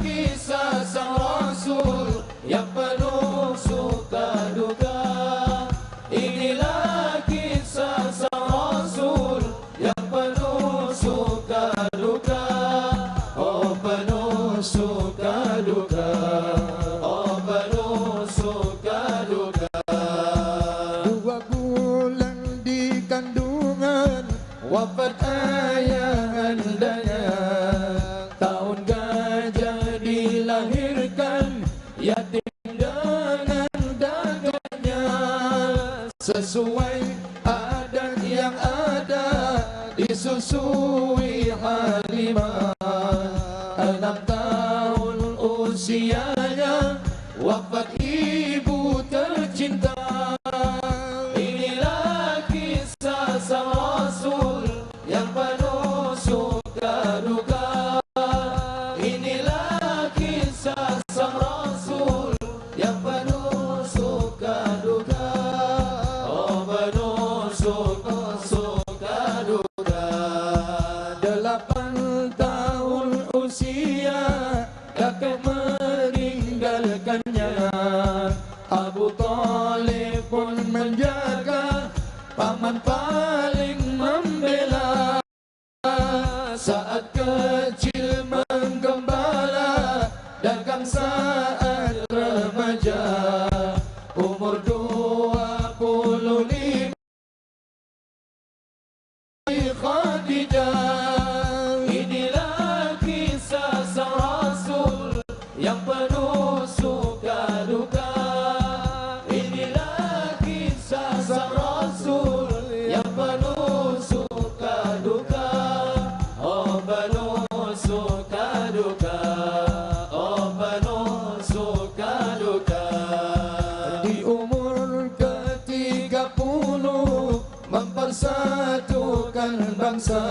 kisah sang Rasul yang penuh suka duka. Inilah kisah sang Rasul yang penuh suka duka. Oh penuh suka duka. Oh penuh suka duka. 2 bulan di kandungan wafat ayah andanya. Tahun gajah dilahirkan yatim dengan dagangnya sesuai adat yang ada disusui Halimah 6 tahun usianya wafat ibu tercinta. Inilah kisah sang Rasul yang penuh suka duka. Inilah kisah sang Rasul yang penuh suka duka. Oh penuh suka duka. 8 tahun usia kakek meninggalkannya. Abu Thalib pun menjaga, paman paling membela. Saat kecil menggembala, dagang saat remaja, umur 25 Khadijah. Inilah kisah sang Rasul yang penuh suka duka. Inilah kisah sang Rasul yang penuh suka duka. Oh penuh suka duka. Oh penuh suka duka. Di umur ke-30 mempersatukan bangsa.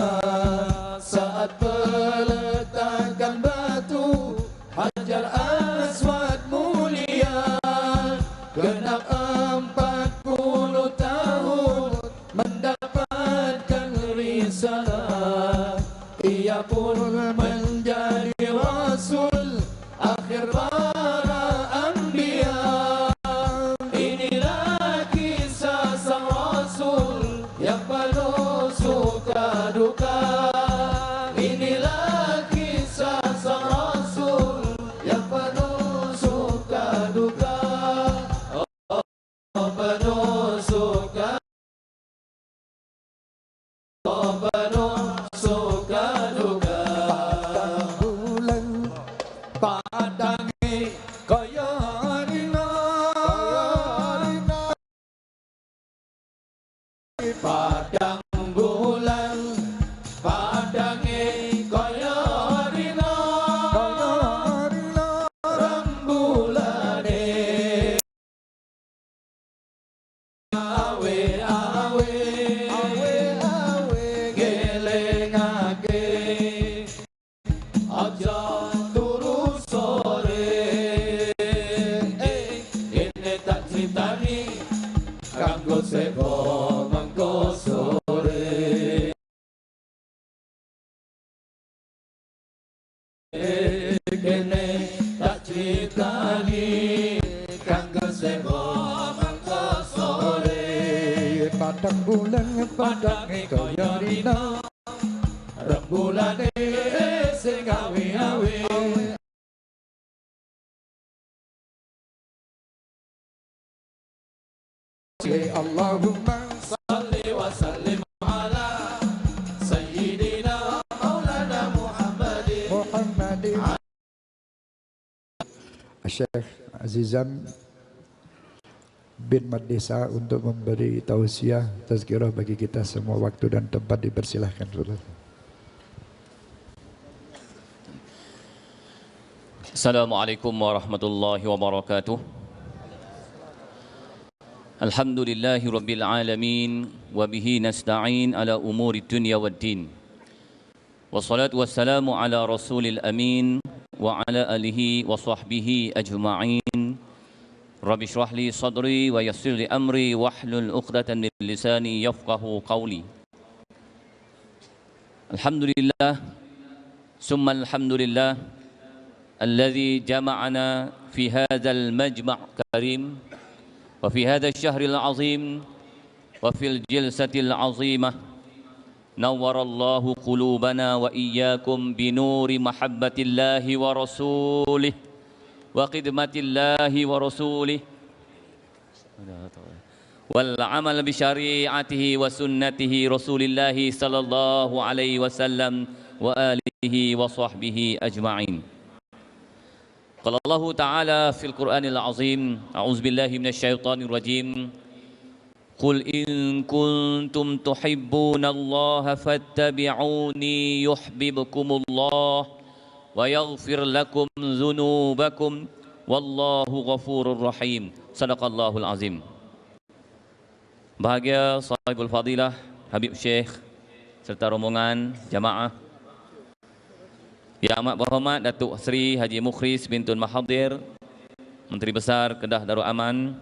Saat peletakan batu Hajar Aswad mulia, genap 40 tahun mendapatkan risalah. Ia pun menjadi Rasul akhir para anbiya. Inilah kisah sang Rasul yang penuh suka duka. Inilah kisah sang Rasul yang penuh suka duka. Oh penuh suka. Oh penuh suka duka. Bulan padangi kaya harina. Padang bulan padangi kaya harina. Rembulane awe awe awe awe ge kene tak critani kanggo sebo mangko sore padang bulan padang kaya dina rembulane sing gawe-gawe Allahumma salli wa sallim ala sayyidina maulana Muhammadin Syekh Azizan bin Madisa untuk memberi tausiah tazkirah bagi kita semua. Waktu dan tempat dipersilahkan. Assalamualaikum warahmatullahi wabarakatuh. Alhamdulillahi rabbil alamin wa bihi nasta'in ala umuri dunya waddin. Wassalatu wassalamu ala rasulil amin wa ala alihi wa sahbihi ajma'in. Rabbi shrah li sadri wa yassir li amri wahlul 'uqdatan min lisani yafqahu qawli. Alhamdulillah summa alhamdulillah alladzi jama'ana fi hadzal majma' karim wa fi hadzal syahril 'azim wa fil jilsatil 'azimah nawwarallahu qulubana wa iyyakum binuri mahabbatillahi wa rasulih wa khidmatillahi wa rasulih wal amal bi syari'atihi wa sunnatihi rasulillahi sallallahu alaihi wasallam wa alihi wa sahbihi ajma'in. Qala Allah Ta'ala fil Qur'anil Azim, a'udzu billahi minasyaitonir rajim. Qul in kuntum tuhibbunallaha fattabi'uni yuhibbukumullah wa yaghfir lakum dzunubakum wallahu ghafurur rahim. Sadaqallahul azim. Bahagia sahibul fadilah Habib Syekh serta rombongan jamaah yang amat berhormat Datuk Seri Haji Mukhris Bintun Mahathir, Menteri Besar Kedah Darul Aman,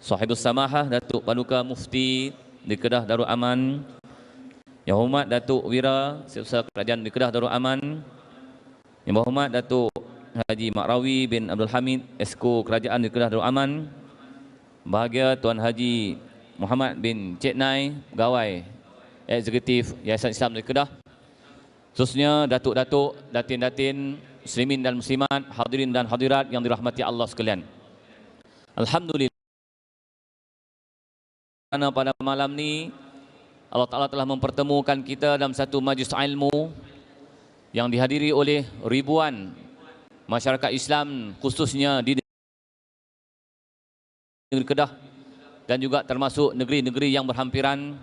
Sahibus Samahah Datuk Paduka Mufti di Kedah Darul Aman, Yang Hormat Datuk Wira Setiausaha Kerajaan di Kedah Darul Aman, Yang Berhormat Datuk Haji Makrawi bin Abdul Hamid Esko Kerajaan di Kedah Darul Aman, bahagia Tuan Haji Muhammad bin Cik Nai, Pegawai Eksekutif Yayasan Islam di Kedah, khususnya datuk-datuk, datin-datin, muslimin dan muslimat, hadirin dan hadirat yang dirahmati Allah sekalian. Alhamdulillah, karena pada malam ni Allah Ta'ala telah mempertemukan kita dalam satu majlis ilmu yang dihadiri oleh ribuan masyarakat Islam, khususnya di negeri Kedah dan juga termasuk negeri-negeri yang berhampiran,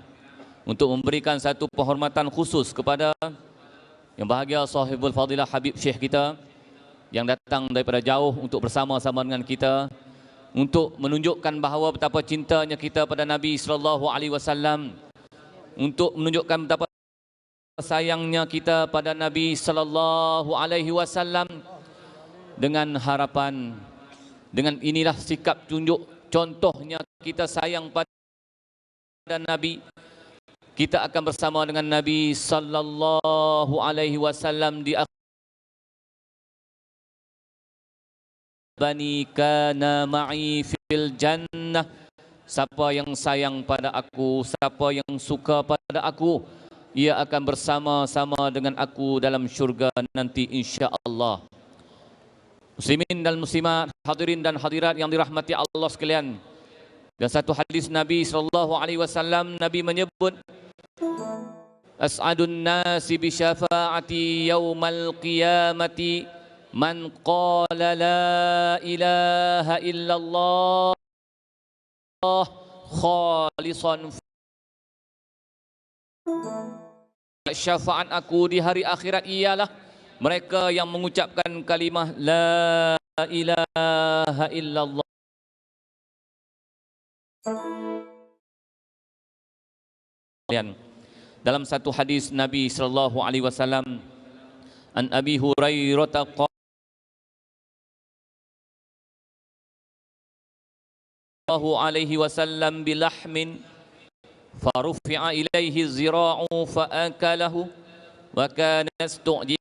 untuk memberikan satu penghormatan khusus kepada yang bahagia sahibul fadilah Habib Syekh kita yang datang daripada jauh untuk bersama-sama dengan kita untuk menunjukkan bahawa betapa cintanya kita pada Nabi sallallahu alaihi wasallam, untuk menunjukkan betapa sayangnya kita pada Nabi sallallahu alaihi wasallam, dengan harapan dengan inilah sikap tunjuk contohnya kita sayang pada Nabi, kita akan bersama dengan Nabi sallallahu alaihi wasallam di bani kana ma'i fil jannah. Siapa yang sayang pada aku, siapa yang suka pada aku, ia akan bersama-sama dengan aku dalam syurga nanti insya-Allah. Muslimin dan muslimat, hadirin dan hadirat yang dirahmati Allah sekalian. Dan satu hadis Nabi sallallahu alaihi wasallam, Nabi menyebut as'adun nasi bi syafaati yaumal qiyamati man qala la ilaha illallah khalisan. Syafaat aku di hari akhirat ialah mereka yang mengucapkan kalimah la ilaha illallah dalam satu hadis Nabi sallallahu alaihi wasallam, an Abi Hurairah sallallahu alaihi wasallam bilahmin farufi'a ilaihi zira'u faakalahu wa kana istu'jiba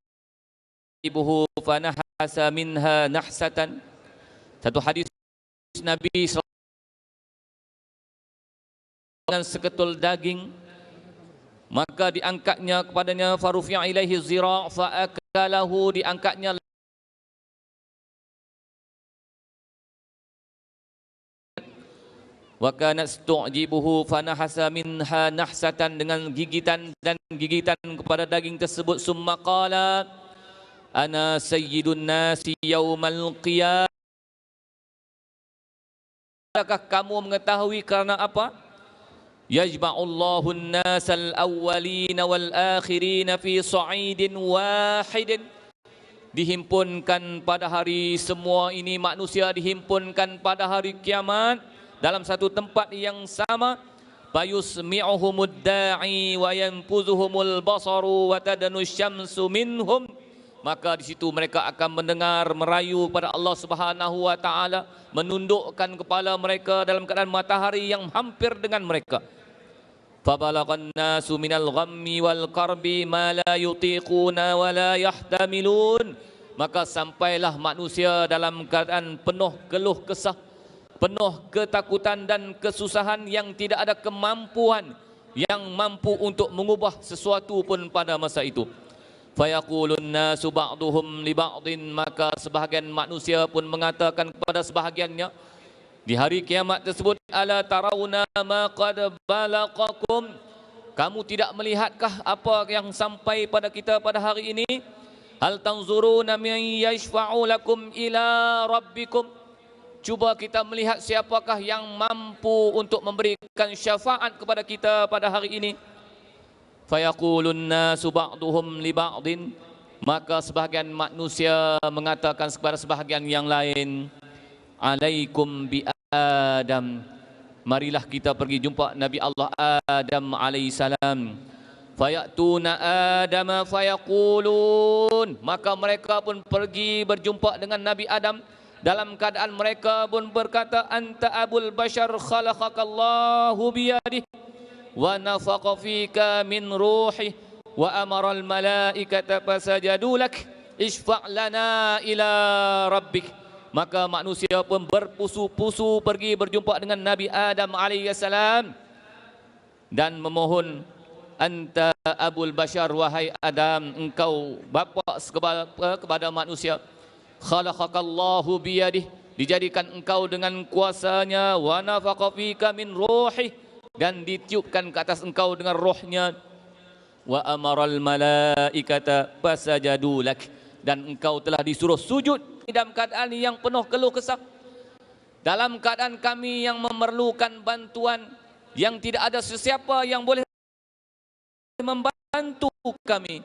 ibuhu fanahasa minha nahsatan. Satu hadis Nabi dengan seketul daging, maka diangkatnya kepadanya farufi'a ilaihi zira' fa'akalahu, diangkatnya wa kanat tu'jibuhu fanahasa minha nahsatan, dengan gigitan dan gigitan kepada daging tersebut. Summa qala ana sayyidun nasi yaumal qiyamah. Adakah kamu mengetahui karena apa? Yajma'ullahu an-nasal awwalina wal akhirina fi sa'idin wahidin. Dihimpunkan pada hari, semua ini manusia dihimpunkan pada hari kiamat dalam satu tempat yang sama. Fayusmi'uhumud da'i wa yanfuzuhumul basaru wa tadanu syamsu minhum. Maka di situ mereka akan mendengar, merayu kepada Allah Subhanahu wa taala, menundukkan kepala mereka dalam keadaan matahari yang hampir dengan mereka. Fabalaghan nasu minal ghammi wal karbi ma la yutiquna wa la yahtamilun. Maka sampailah manusia dalam keadaan penuh keluh kesah, penuh ketakutan dan kesusahan yang tidak ada kemampuan yang mampu untuk mengubah sesuatu pun pada masa itu. Fayaqulun nasu ba'duhum li ba'din, maka sebahagian manusia pun mengatakan kepada sebahagiannya di hari kiamat tersebut, ala tarawna ma qad balaqakum, kamu tidak melihatkah apa yang sampai pada kita pada hari ini? Hal tanzuruna man yashfa'u lakum ila rabbikum, cuba kita melihat siapakah yang mampu untuk memberikan syafaat kepada kita pada hari ini. Fayaqulun nasu ba'duhum li ba'din, maka sebahagian manusia mengatakan kepada sebahagian yang lain, alaikum bi Adam, marilah kita pergi jumpa Nabi Allah Adam alaihissalam. Fayatuna Adam fayaqulun, maka mereka pun pergi berjumpa dengan Nabi Adam dalam keadaan mereka pun berkata, anta abul bashar khalaqakallahu biyadih wa nafaqa fika min ruhi wa amara al malaikata fasajadu lak isfa' lana ila rabbik. Maka manusia pun berpusu-pusu pergi berjumpa dengan Nabi Adam alaihissalam dan memohon, anta abul bashar, wahai Adam, engkau bapa kepada manusia, khalaqakallahu biyadih, dijadikan engkau dengan kuasanya, wa nafaqa fika min ruhi, dan ditiupkan ke atas engkau dengan rohnya, wa amaral malaikata fasajadu lak, dan engkau telah disuruh sujud dalam keadaan yang penuh keluh kesah, dalam keadaan kami yang memerlukan bantuan, yang tidak ada sesiapa yang boleh membantu kami.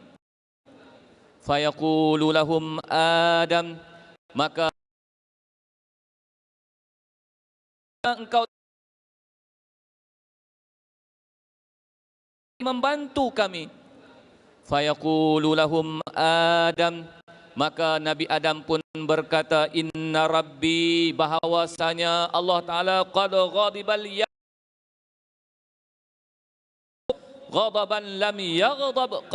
Fayaqulu lahum Adam, maka engkau membantu kami. Fayaqulu lahum Adam, maka Nabi Adam pun berkata, inna rabbi, bahawasanya Allah Ta'ala qad ghadibal ghadaban lam yaghdab,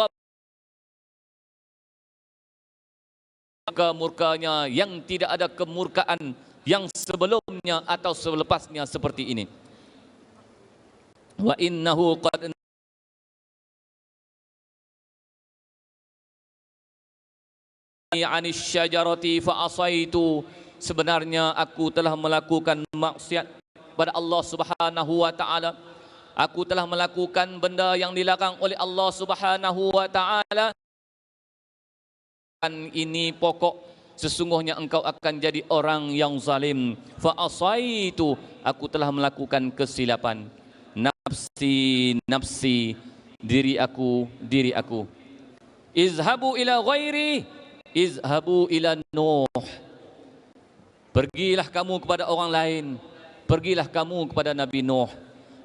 kemurkanya yang tidak ada kemurkaan yang sebelumnya atau selepasnya seperti ini. Wa innahu qad anis syajarati fa asaitu, sebenarnya aku telah melakukan maksiat pada Allah Subhanahu wa taala. Aku telah melakukan benda yang dilarang oleh Allah Subhanahu wa taala. Dan ini pokok, sesungguhnya engkau akan jadi orang yang zalim. Fa asaitu, aku telah melakukan kesilapan. Nafsi nafsi, diri aku diri aku. Izhabu ila ghairi, izhabu ila Nuh, pergilah kamu kepada orang lain, pergilah kamu kepada Nabi Nuh.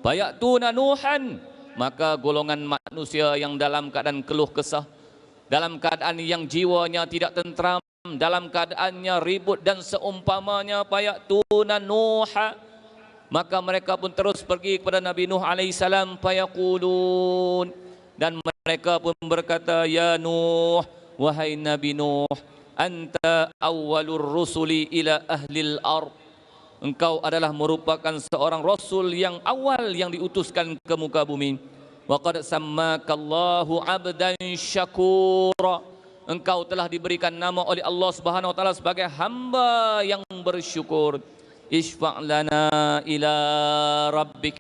Fayatuna Nuhan, maka golongan manusia yang dalam keadaan keluh kesah, dalam keadaan yang jiwanya tidak tentram, dalam keadaannya ribut dan seumpamanya, fayatuna Nuha, maka mereka pun terus pergi kepada Nabi Nuh alaihissalam. Fayaqulun, dan mereka pun berkata, ya Nuh, wahai Nabi Nuh, anta awwalur rusuli ila ahlil ard. Engkau adalah merupakan seorang rasul yang awal yang diutuskan ke muka bumi. Wa qad sammakallahu 'abdan syakura. Engkau telah diberikan nama oleh Allah Subhanahu wa taala sebagai hamba yang bersyukur. Isfa' lana ila rabbik.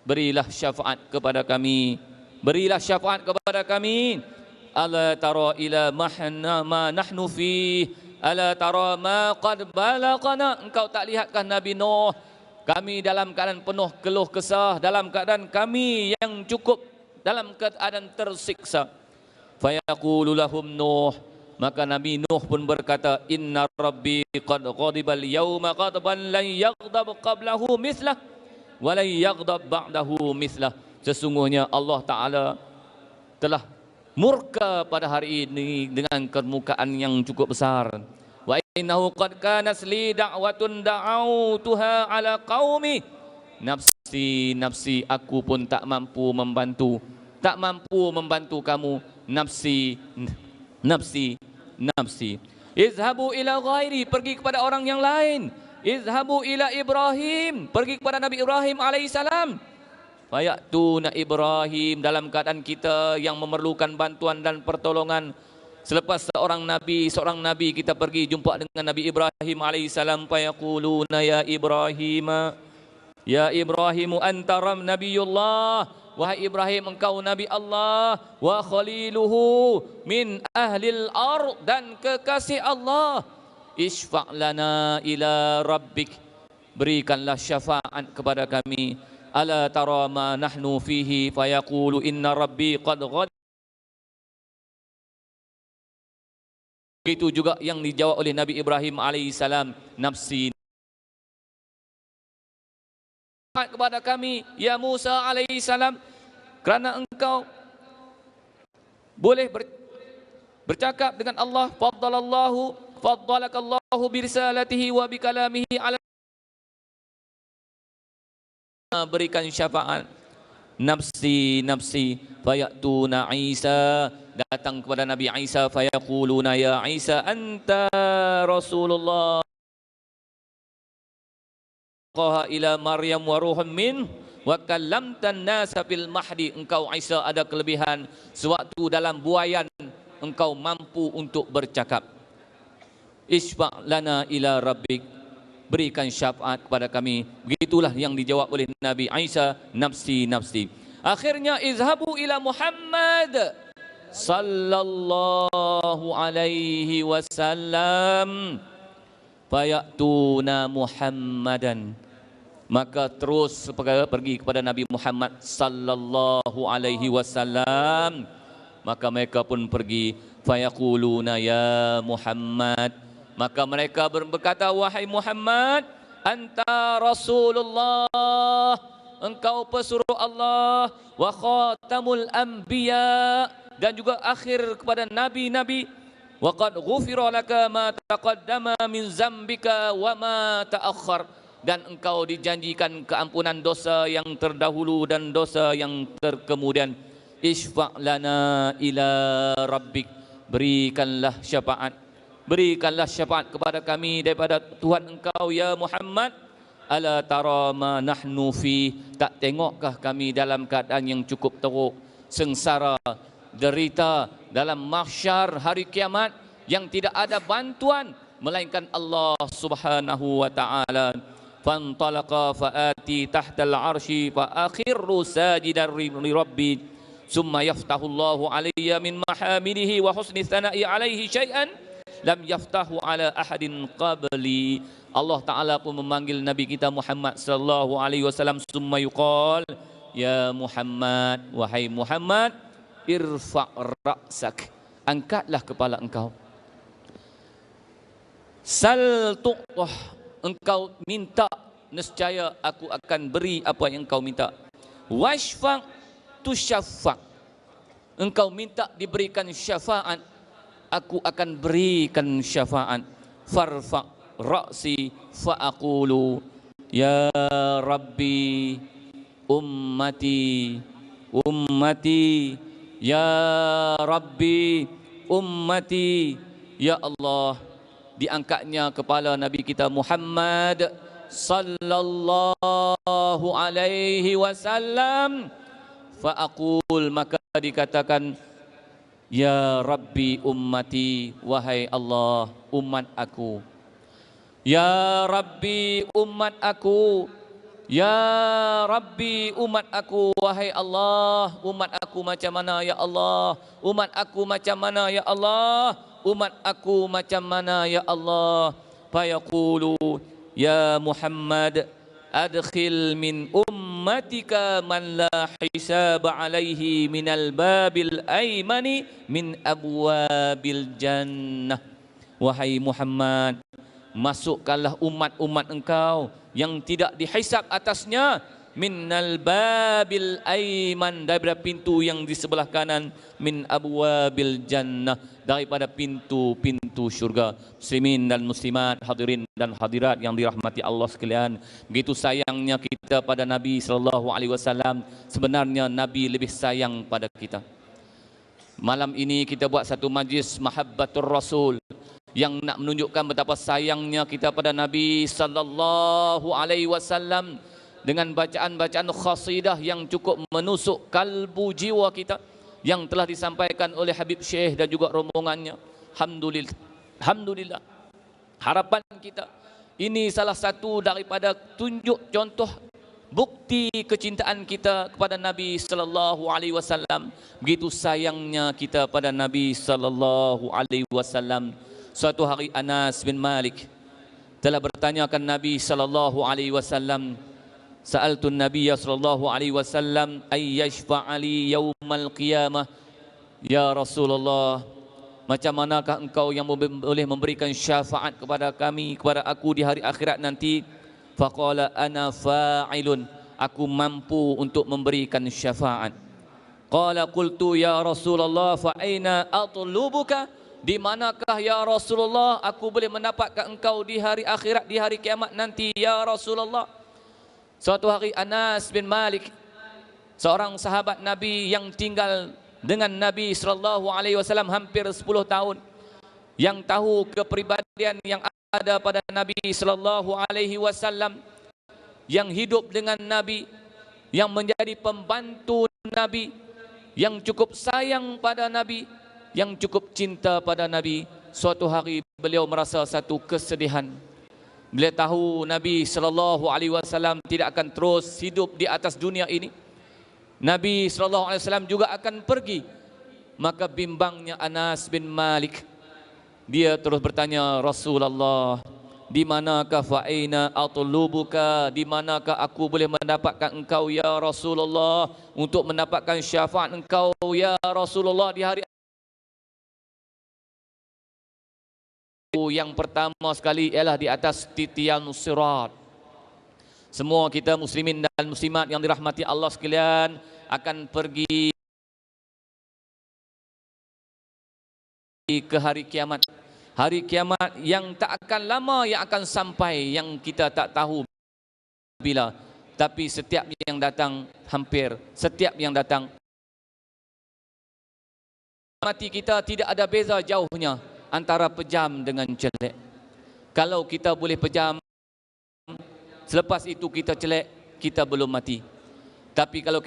Berilah syafaat kepada kami. Berilah syafaat kepada kami. Ala tara ila ma nahnu fi. Ala tara ma qad balaqana. Engkau tak lihatkah Nabi Nuh? Kami dalam keadaan penuh keluh kesah, dalam keadaan kami yang cukup, dalam keadaan tersiksa. Fayaqulu lahum Nuh. Maka Nabi Nuh pun berkata, Inna Rabbi qad ghadibal yawma ghadban lan yaghdab qablahu mithlah wa lan yaghdab ba'dahu mithlah. Sesungguhnya Allah Ta'ala telah murka pada hari ini dengan kemukaan yang cukup besar. Wa innahu qad kanat li da'watun da'autuha ala qaumi. Nafsi, nafsi, aku pun tak mampu membantu. Tak mampu membantu kamu. Nafsi, nafsi, nafsi. Izhabu ila ghairi, pergi kepada orang yang lain. Izhabu ila Ibrahim, pergi kepada Nabi Ibrahim alaihissalam. Fayatuna Ibrahim, dalam keadaan kita yang memerlukan bantuan dan pertolongan. Selepas seorang nabi kita pergi jumpa dengan Nabi Ibrahim alaihissalam. Fayaquluna ya Ibrahim, ya Ibrahimu anta nabiyullah. Wahai Ibrahim, engkau Nabi Allah. Wa khaliluhu min ahlil ard, dan kekasih Allah. Isfa' lana ila rabbik. Berikanlah syafaat kepada kami. Ala tara ma nahnu fihi. Fayaqulu inna rabbi qad ghad. Itu juga yang dijawab oleh Nabi Ibrahim alaihissalam. Nafsi. Kepada kami, ya Musa alaihissalam, kerana engkau boleh bercakap dengan Allah. Faddalakallahu birisalatihi wa bikalamihi ala. Berikan syafaat. Nafsi, nafsi. Fayatuna Isa, datang kepada Nabi Isa. Fayaquluna ya Isa anta Rasulullah ila Maryam wa ruhum min wa kallamtan nasa fil mahdi. Engkau Isa ada kelebihan, sewaktu dalam buayan engkau mampu untuk bercakap. Isfa' lana ila rabbik, berikan syafaat kepada kami. Begitulah yang dijawab oleh Nabi Isa. Nafsi, nafsi. Akhirnya izhabu ila Muhammad sallallahu alaihi wasallam. Fayatuna Muhammadan. Maka terus pergi kepada Nabi Muhammad sallallahu alaihi wasallam. Maka mereka pun pergi. Fayaquluna ya Muhammad. Maka mereka berkata, wahai Muhammad, anta Rasulullah, engkau pesuruh Allah, wa khatamul anbiya, dan juga akhir kepada nabi-nabi. Wa qad ghufira laka ma taqaddama min zambika wa ma ta'akhkhar, dan engkau dijanjikan keampunan dosa yang terdahulu dan dosa yang terkemudian. Isfa' lana ila rabbik, berikanlah syafaat. Berikanlah syafaat kepada kami daripada Tuhan engkau ya Muhammad. Ala tara ma nahnu fi, tak tengokkah kami dalam keadaan yang cukup teruk, sengsara, derita dalam mahsyar hari kiamat yang tidak ada bantuan melainkan Allah Subhanahu wa taala. Fantalaqa faati tahtal arsy fa akhirru sajidan li rabbi summa yaftahu Allahu alayya min mahamidihi wa husni thana'i alaihi syai'an lam yaftahu ala ahadin qabli. Allah Ta'ala pun memanggil Nabi kita Muhammad sallallahu alaihi wasallam. Summa yuqal ya Muhammad, wahai Muhammad, irfa' ra'sak, angkatlah kepala engkau. Sal tu'tah, engkau minta, nescaya aku akan beri apa yang engkau minta. Washfa' tusyaffa', engkau minta diberikan syafaat, aku akan berikan syafaat. Farfa' ra'si fa'aqulu ya Rabbi ummati ummati ya Rabbi ummati Ya Allah, diangkatnya kepala Nabi kita Muhammad sallallahu alaihi wasallam. Fa aqul, maka dikatakan, ya Rabbi ummati, wahai Allah umat aku. Ya Rabbi umat aku, ya Rabbi umat aku, wahai Allah umat aku macam mana ya Allah, umat aku macam mana ya Allah, umat aku macam mana ya Allah. Fayaqulu ya Muhammad adkhil min ummatika man la hisaba alaihi minal babil aymani min abwabil jannah. Wahai Muhammad, masukkanlah umat-umat engkau yang tidak dihisab atasnya minnal babil aiman, daripada pintu yang di sebelah kanan, min abwabil jannah, daripada pintu-pintu syurga. Muslimin dan muslimat, hadirin dan hadirat yang dirahmati Allah sekalian, begitu sayangnya kita pada Nabi sallallahu alaihi wasallam. Sebenarnya Nabi lebih sayang pada kita. Malam ini kita buat satu majlis mahabbatur rasul yang nak menunjukkan betapa sayangnya kita pada Nabi sallallahu alaihi wasallam, dengan bacaan-bacaan khasidah yang cukup menusuk kalbu jiwa kita yang telah disampaikan oleh Habib Syekh dan juga rombongannya. Alhamdulillah. Alhamdulillah. Harapan kita ini salah satu daripada tunjuk contoh bukti kecintaan kita kepada Nabi sallallahu alaihi wasallam. Begitu sayangnya kita pada Nabi sallallahu alaihi wasallam. Suatu hari Anas bin Malik telah bertanyakan Nabi sallallahu alaihi wasallam, sa'altu Nabiy sallallahu alaihi wasallam ay yashfa'ali yaumal qiyamah, ya Rasulullah, macam manakah engkau yang boleh memberikan syafaat kepada kami, kepada aku di hari akhirat nanti? Faqala ana fa'ilun, aku mampu untuk memberikan syafaat. Qala qultu ya Rasulullah fa aina atlubuka, di manakah ya Rasulullah aku boleh mendapatkan engkau di hari akhirat, di hari kiamat nanti ya Rasulullah? Suatu hari Anas bin Malik, seorang sahabat Nabi yang tinggal dengan Nabi sallallahu alaihi wasallam hampir 10 tahun, yang tahu kepribadian yang ada pada Nabi sallallahu alaihi wasallam, yang hidup dengan Nabi, yang menjadi pembantu Nabi, yang cukup sayang pada Nabi, yang cukup cinta pada Nabi. Suatu hari beliau merasa satu kesedihan. Beliau tahu Nabi sallallahu alaihi wasallam tidak akan terus hidup di atas dunia ini. Nabi sallallahu alaihi wasallam juga akan pergi. Maka bimbangnya Anas bin Malik, dia terus bertanya, Rasulullah, di manakah fa aina atlubuka, di manakah aku boleh mendapatkan engkau ya Rasulullah, untuk mendapatkan syafaat engkau ya Rasulullah di hari. Yang pertama sekali ialah di atas titian sirat. Semua kita muslimin dan muslimat yang dirahmati Allah sekalian akan pergi ke hari kiamat. Hari kiamat yang tak akan lama yang akan sampai, yang kita tak tahu bila. Tapi setiap yang datang, hampir setiap yang datang, mati kita tidak ada beza jauhnya antara pejam dengan jelek. Kalau kita boleh pejam, selepas itu kita jelek, kita belum mati. Tapi kalau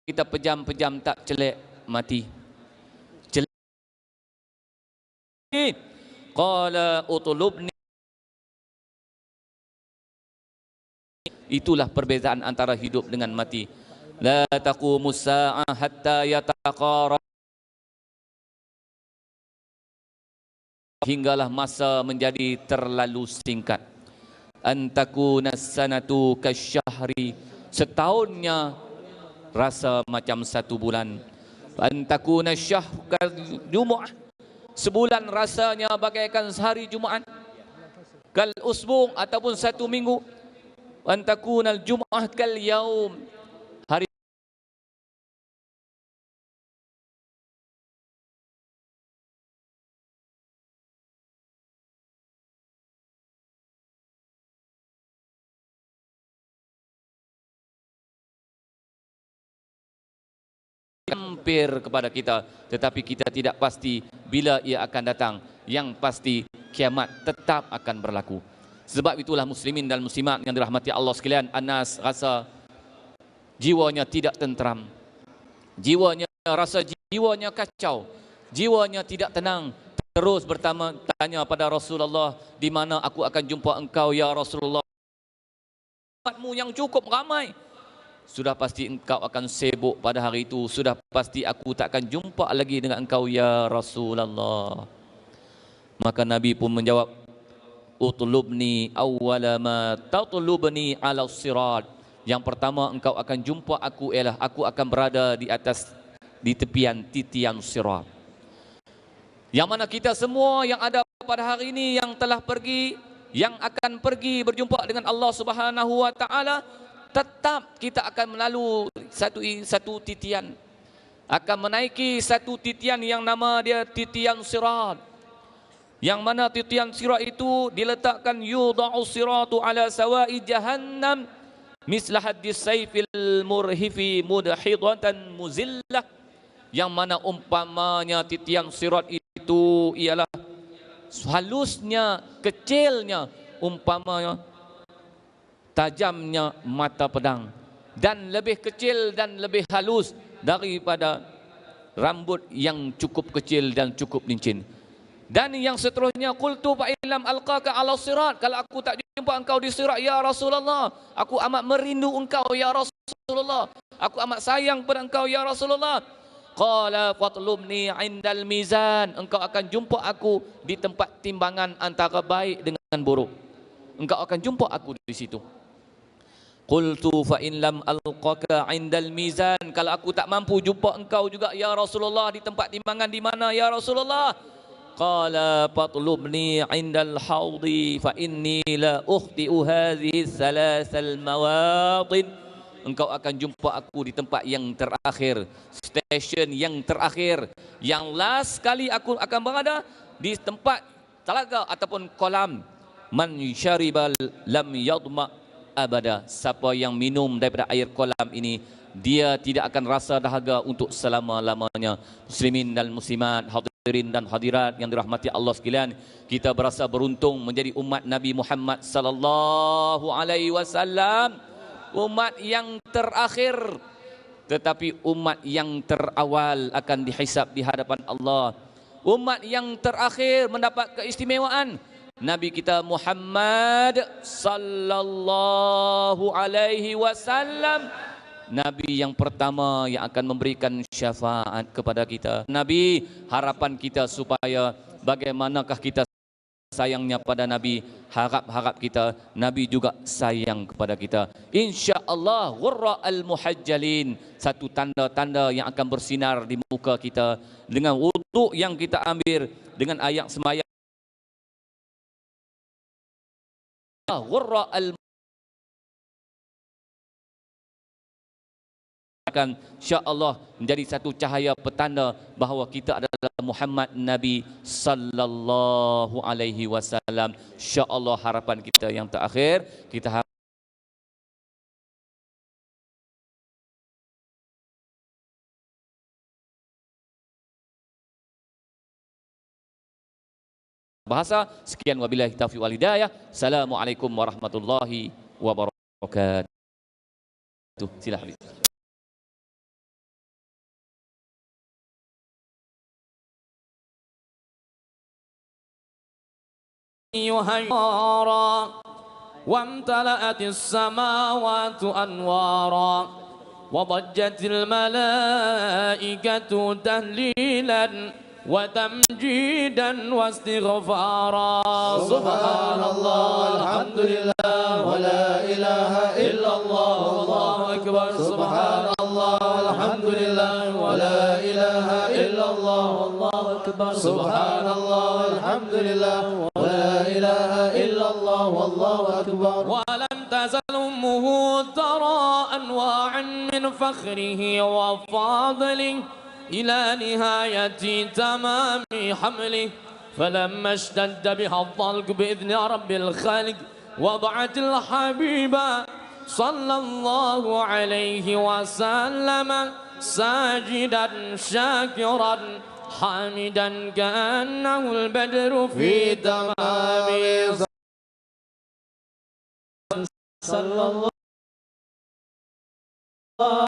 kita pejam tak jelek, mati. Jelek. Qala utlubni. Itulah perbezaan antara hidup dengan mati. La taqumus sa'ah hatta yataqarab, hinggalah masa menjadi terlalu singkat. Antakuna sanatu kasyahri, setahunnya rasa macam satu bulan. Antakuna syahru kajumu'ah, sebulan rasanya bagaikan sehari Jumaat. Kal usbu' ataupun satu minggu. Antakuna al-jumu'ah kal yaum, hari hampir kepada kita, tetapi kita tidak pasti bila ia akan datang. yang pasti kiamat tetap akan berlaku. Sebab itulah muslimin dan muslimat yang dirahmati Allah sekalian, Anas rasa jiwanya tidak tenteram. Jiwanya kacau. Jiwanya tidak tenang. Terus tanya pada Rasulullah, di mana aku akan jumpa engkau ya Rasulullah? Umatmu yang cukup ramai. Sudah pasti engkau akan sibuk pada hari itu. Sudah pasti aku tak akan jumpa lagi dengan engkau ya Rasulullah. Maka Nabi pun menjawab, utlubni awwala ma tatlubni ala sirat. Yang pertama engkau akan jumpa aku ialah aku akan berada di tepian titian sirat. Yang mana kita semua yang ada pada hari ini, yang telah pergi, yang akan pergi berjumpa dengan Allah Subhanahu wa taala, tetap kita akan melalui satu titian, akan menaiki satu titian yang nama dia titian sirat. Yang mana titian sirat itu diletakkan yudha'u siratu ala sawa'i jahannam mislah hadis sayfil murhifi mudhidatan muzillah. Yang mana umpamanya titian sirat itu ialah halusnya, kecilnya umpamanya tajamnya mata pedang, dan lebih kecil dan lebih halus daripada rambut yang cukup kecil dan cukup licin. Dan yang seterusnya, qultu fa illam alqaka ala sirat, kalau aku tak jumpa engkau di sirat ya Rasulullah, aku amat merindu engkau ya Rasulullah, aku amat sayang pada engkau ya Rasulullah. Qala fatlubni indal mizan, engkau akan jumpa aku di tempat timbangan antara baik dengan buruk. Engkau akan jumpa aku di situ. Qultu fa in lam alqaka indal mizan, kalau aku tak mampu jumpa engkau juga ya Rasulullah di tempat timbangan, di mana ya Rasulullah? Qala fatlubni indal haudi fa inni la ukhti'u hadhihi thalathal mawatin. Engkau akan jumpa aku di tempat yang terakhir, stesen yang terakhir, yang last kali aku akan berada di tempat telaga ataupun kolam. Man syaribal lam yadma abada, siapa yang minum daripada air kolam ini, dia tidak akan rasa dahaga untuk selama-lamanya. Muslimin dan muslimat, hadirin dan hadirat yang dirahmati Allah sekalian, kita berasa beruntung menjadi umat Nabi Muhammad sallallahu alaihi wasallam, umat yang terakhir tetapi umat yang terawal akan dihisab di hadapan Allah. Umat yang terakhir mendapat keistimewaan Nabi kita Muhammad sallallahu alaihi wasallam, Nabi yang pertama yang akan memberikan syafaat kepada kita. Nabi, harapan kita supaya bagaimanakah kita sayangnya pada Nabi, harap kita Nabi juga sayang kepada kita. InsyaAllah ghurra al-muhajjalin, satu tanda-tanda yang akan bersinar di muka kita dengan wuduk yang kita ambil, dengan ayat sembahyang. Ghurra al akan insya-Allah menjadi satu cahaya petanda bahawa kita adalah Muhammad Nabi sallallahu alaihi wasallam. Insya-Allah harapan kita yang terakhir, kita bahasa. Sekian wabillahi taufiq wal hidayah. Assalamualaikum warahmatullahi wabarakatuh. Sila Habib. يهيارا وامتلأت السماوات أنوارا وضجت الملائكة تهليلا وتمجيدا واستغفارا. سبحان الله الحمد لله ولا إله إلا الله والله أكبر. سبحان الله الحمد لله ولا إله إلا الله والله أكبر. سبحان الله الحمد لله ولا إله إلا الله والله أكبر. ولم تزل أمه ترى أنواعا من فخره وفضله إلى نهاية تمام حمله، فلما اشتد بها الضلق بإذن رب الخالق وضعت الحبيب صلى الله عليه وسلم ساجدا شاكرا حامدا كأنه البدر في تمام صلى الله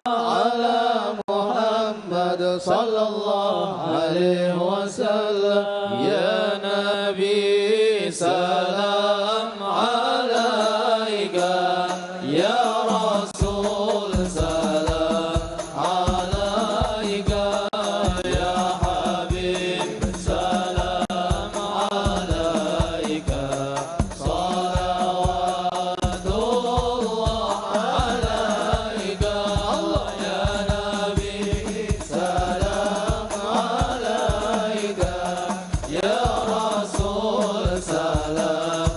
على محمد صلى الله عليه وسلم يا نبي سلام عليك يا رسول سلام عليك يا حبيب سلام عليك صلوات الله عليك الله يا نبي سلام عليك يا رسول سلام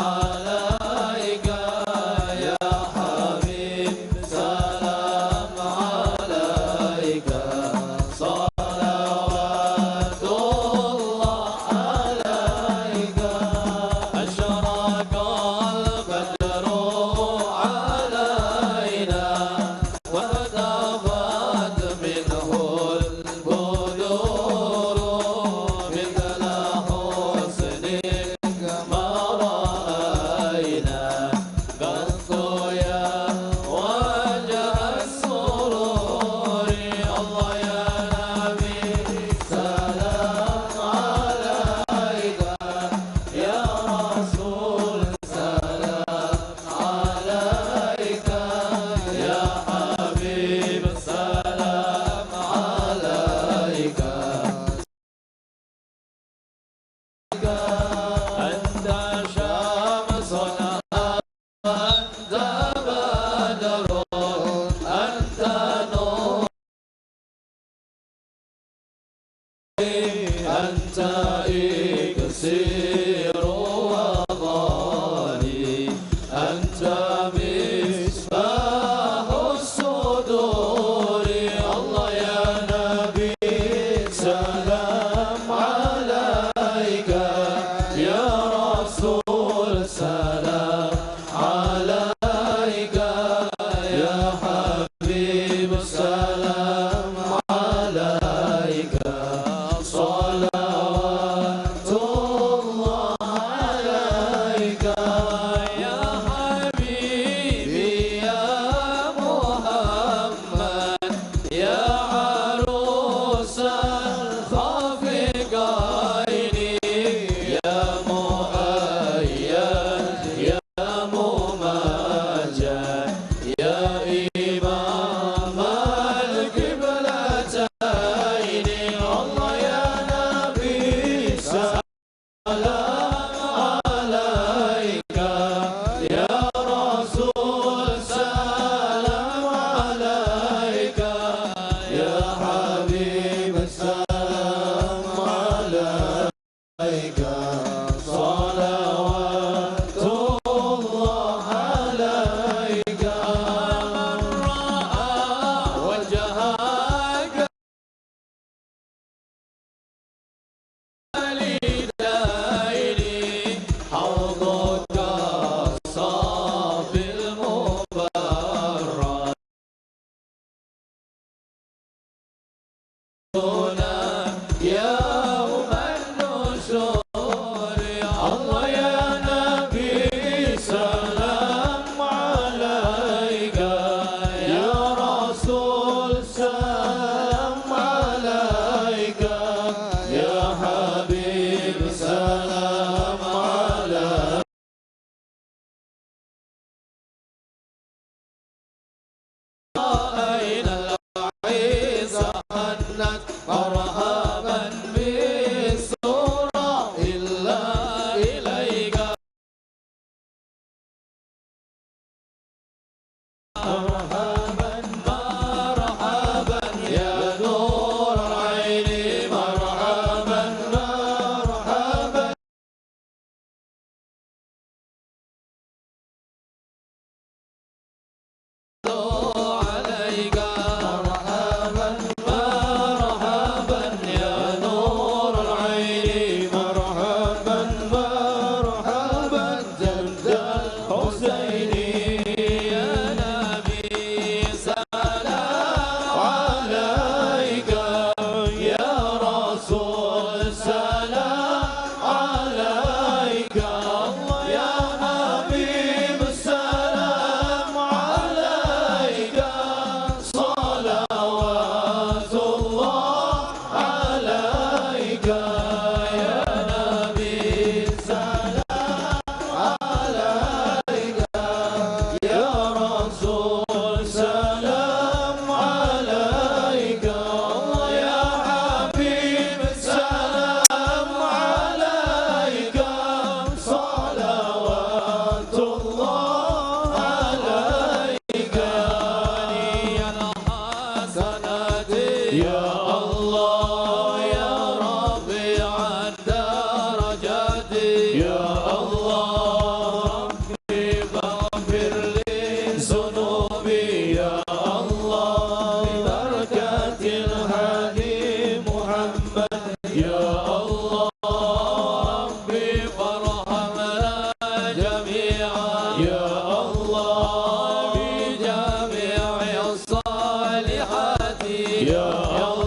عليك يا حبيب سلام عليك صلوات الله عليك أشرق البدر علينا وارتفعت منه البدور مثل حسنك ما رأينا قط يا وجه السرور الله يا نبي سلام عليك يا رسول سلام عليك يا حبيب سلام عليك أنت شمس أنت بدر أنت نور أنت إكسير وضالي أنت مصباح الصدور الله يا نبي سلام عليك يا رسول سلام عليك يا حبيب سلام عليك صلوات الله عليك يا حبيبي يا محمد يا عروس الخافقين يا مؤيد يا ممجد يا إمام القبلتين الله يا نبي سلام عليك يا رسول سلام عليك يا حبيب سلام عليك صلوات الله عليك من رأى وجهك ليلي حوضك الصافي المبرد يوم النشور الله يا نبي سلام عليك يا رسول سلام عليك يا حبيب سلام عليك أين العيسى هنت مرحبا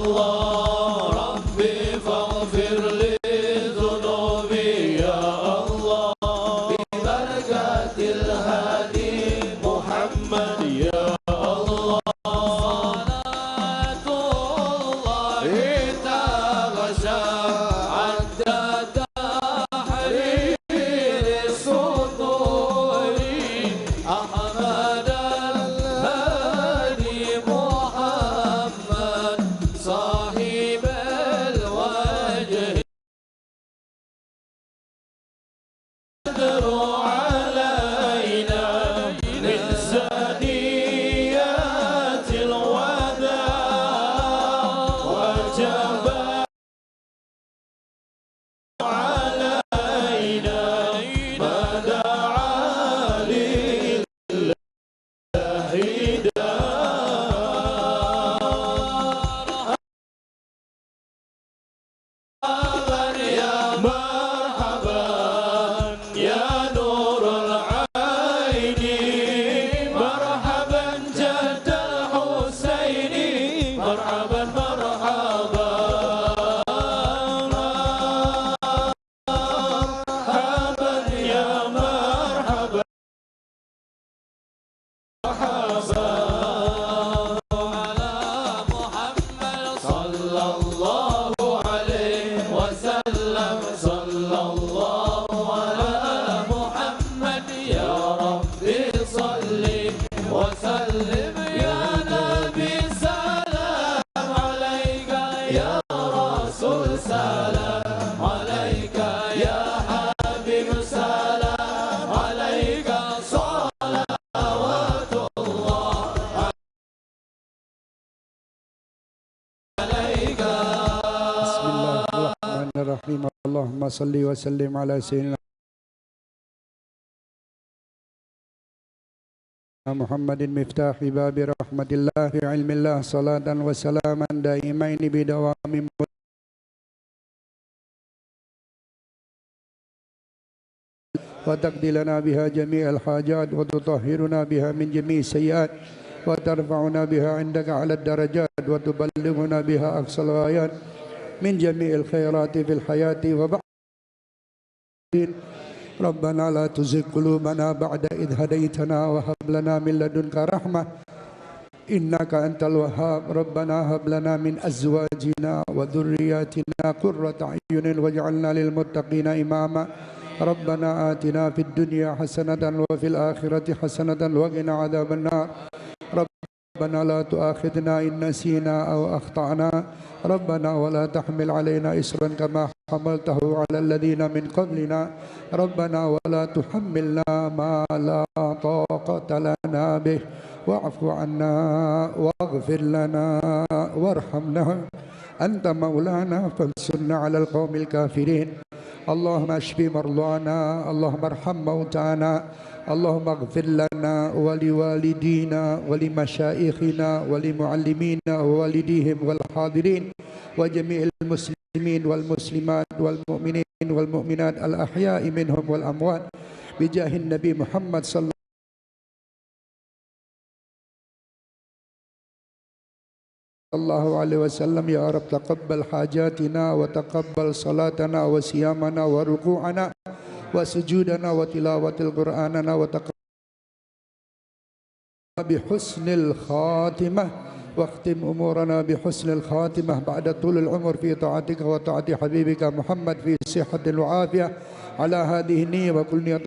الله ربي فاغفر لي ذنوبي يا الله ببركة الهادي محمد يا الله صلاة الله تغشى عدد تحرير الصدور أحمد الهادي محمد صاحب الوجه قدر علينا من ثنيات الوداع وجب علينا ما دعا لله دار يا مرحبا يا نور العين مرحبا جد الحسين مرحبا مرحبا مرحبا يا مرحبا مرحبا على محمد صلى الله عليه وسلم صلى الله على محمد يا ربي صل وسلم يا نبي سلام عليك يا رسول سلام عليك يا حبيب سلام عليك صلوات الله عليك بسم الله الرحمن الرحيم اللهم صل وسلم على سيدنا محمد مفتاح باب رحمة الله علم الله صلاة وسلاما دائمين بدوام وتقضي لنا بها جميع الحاجات وتطهرنا بها من جميع السيئات وترفعنا بها عندك على الدرجات وتبلغنا بها أقصى الغايات من جميع الخيرات في الحياة وبعد. ربنا لا تزغ قلوبنا بعد إذ هديتنا وهب لنا من لدنك رحمة إنك أنت الوهاب. ربنا هب لنا من أزواجنا وذرياتنا قرة أعين واجعلنا للمتقين إماما. ربنا آتنا في الدنيا حسنة وفي الآخرة حسنة وقنا عذاب النار. ربنا لا تؤاخذنا إن نسينا أو أخطأنا. ربنا ولا تحمل علينا إصرا كما حملته على الذين من قبلنا. ربنا ولا تحملنا ما لا طاقة لنا به واعف عنا واغفر لنا وارحمنا أنت مولانا فانصرنا على القوم الكافرين. اللهم اشف مرضانا اللهم ارحم موتانا اللهم اغفر لنا ولوالدينا ولمشايخنا ولمعلمينا ووالديهم والحاضرين وجميع المسلمين والمسلمات والمؤمنين والمؤمنات الأحياء منهم والأموات بجاه النبي محمد صلى الله عليه وسلم. يا رب تقبل حاجاتنا وتقبل صلاتنا وصيامنا وركوعنا وسجودنا وتلاوة القرآن وتقبل بحسن الخاتمة واختم أمورنا بحسن الخاتمة بعد طول العمر في طاعتك وطاعة حبيبك محمد في صحة وعافية. على هذه النية وكل نية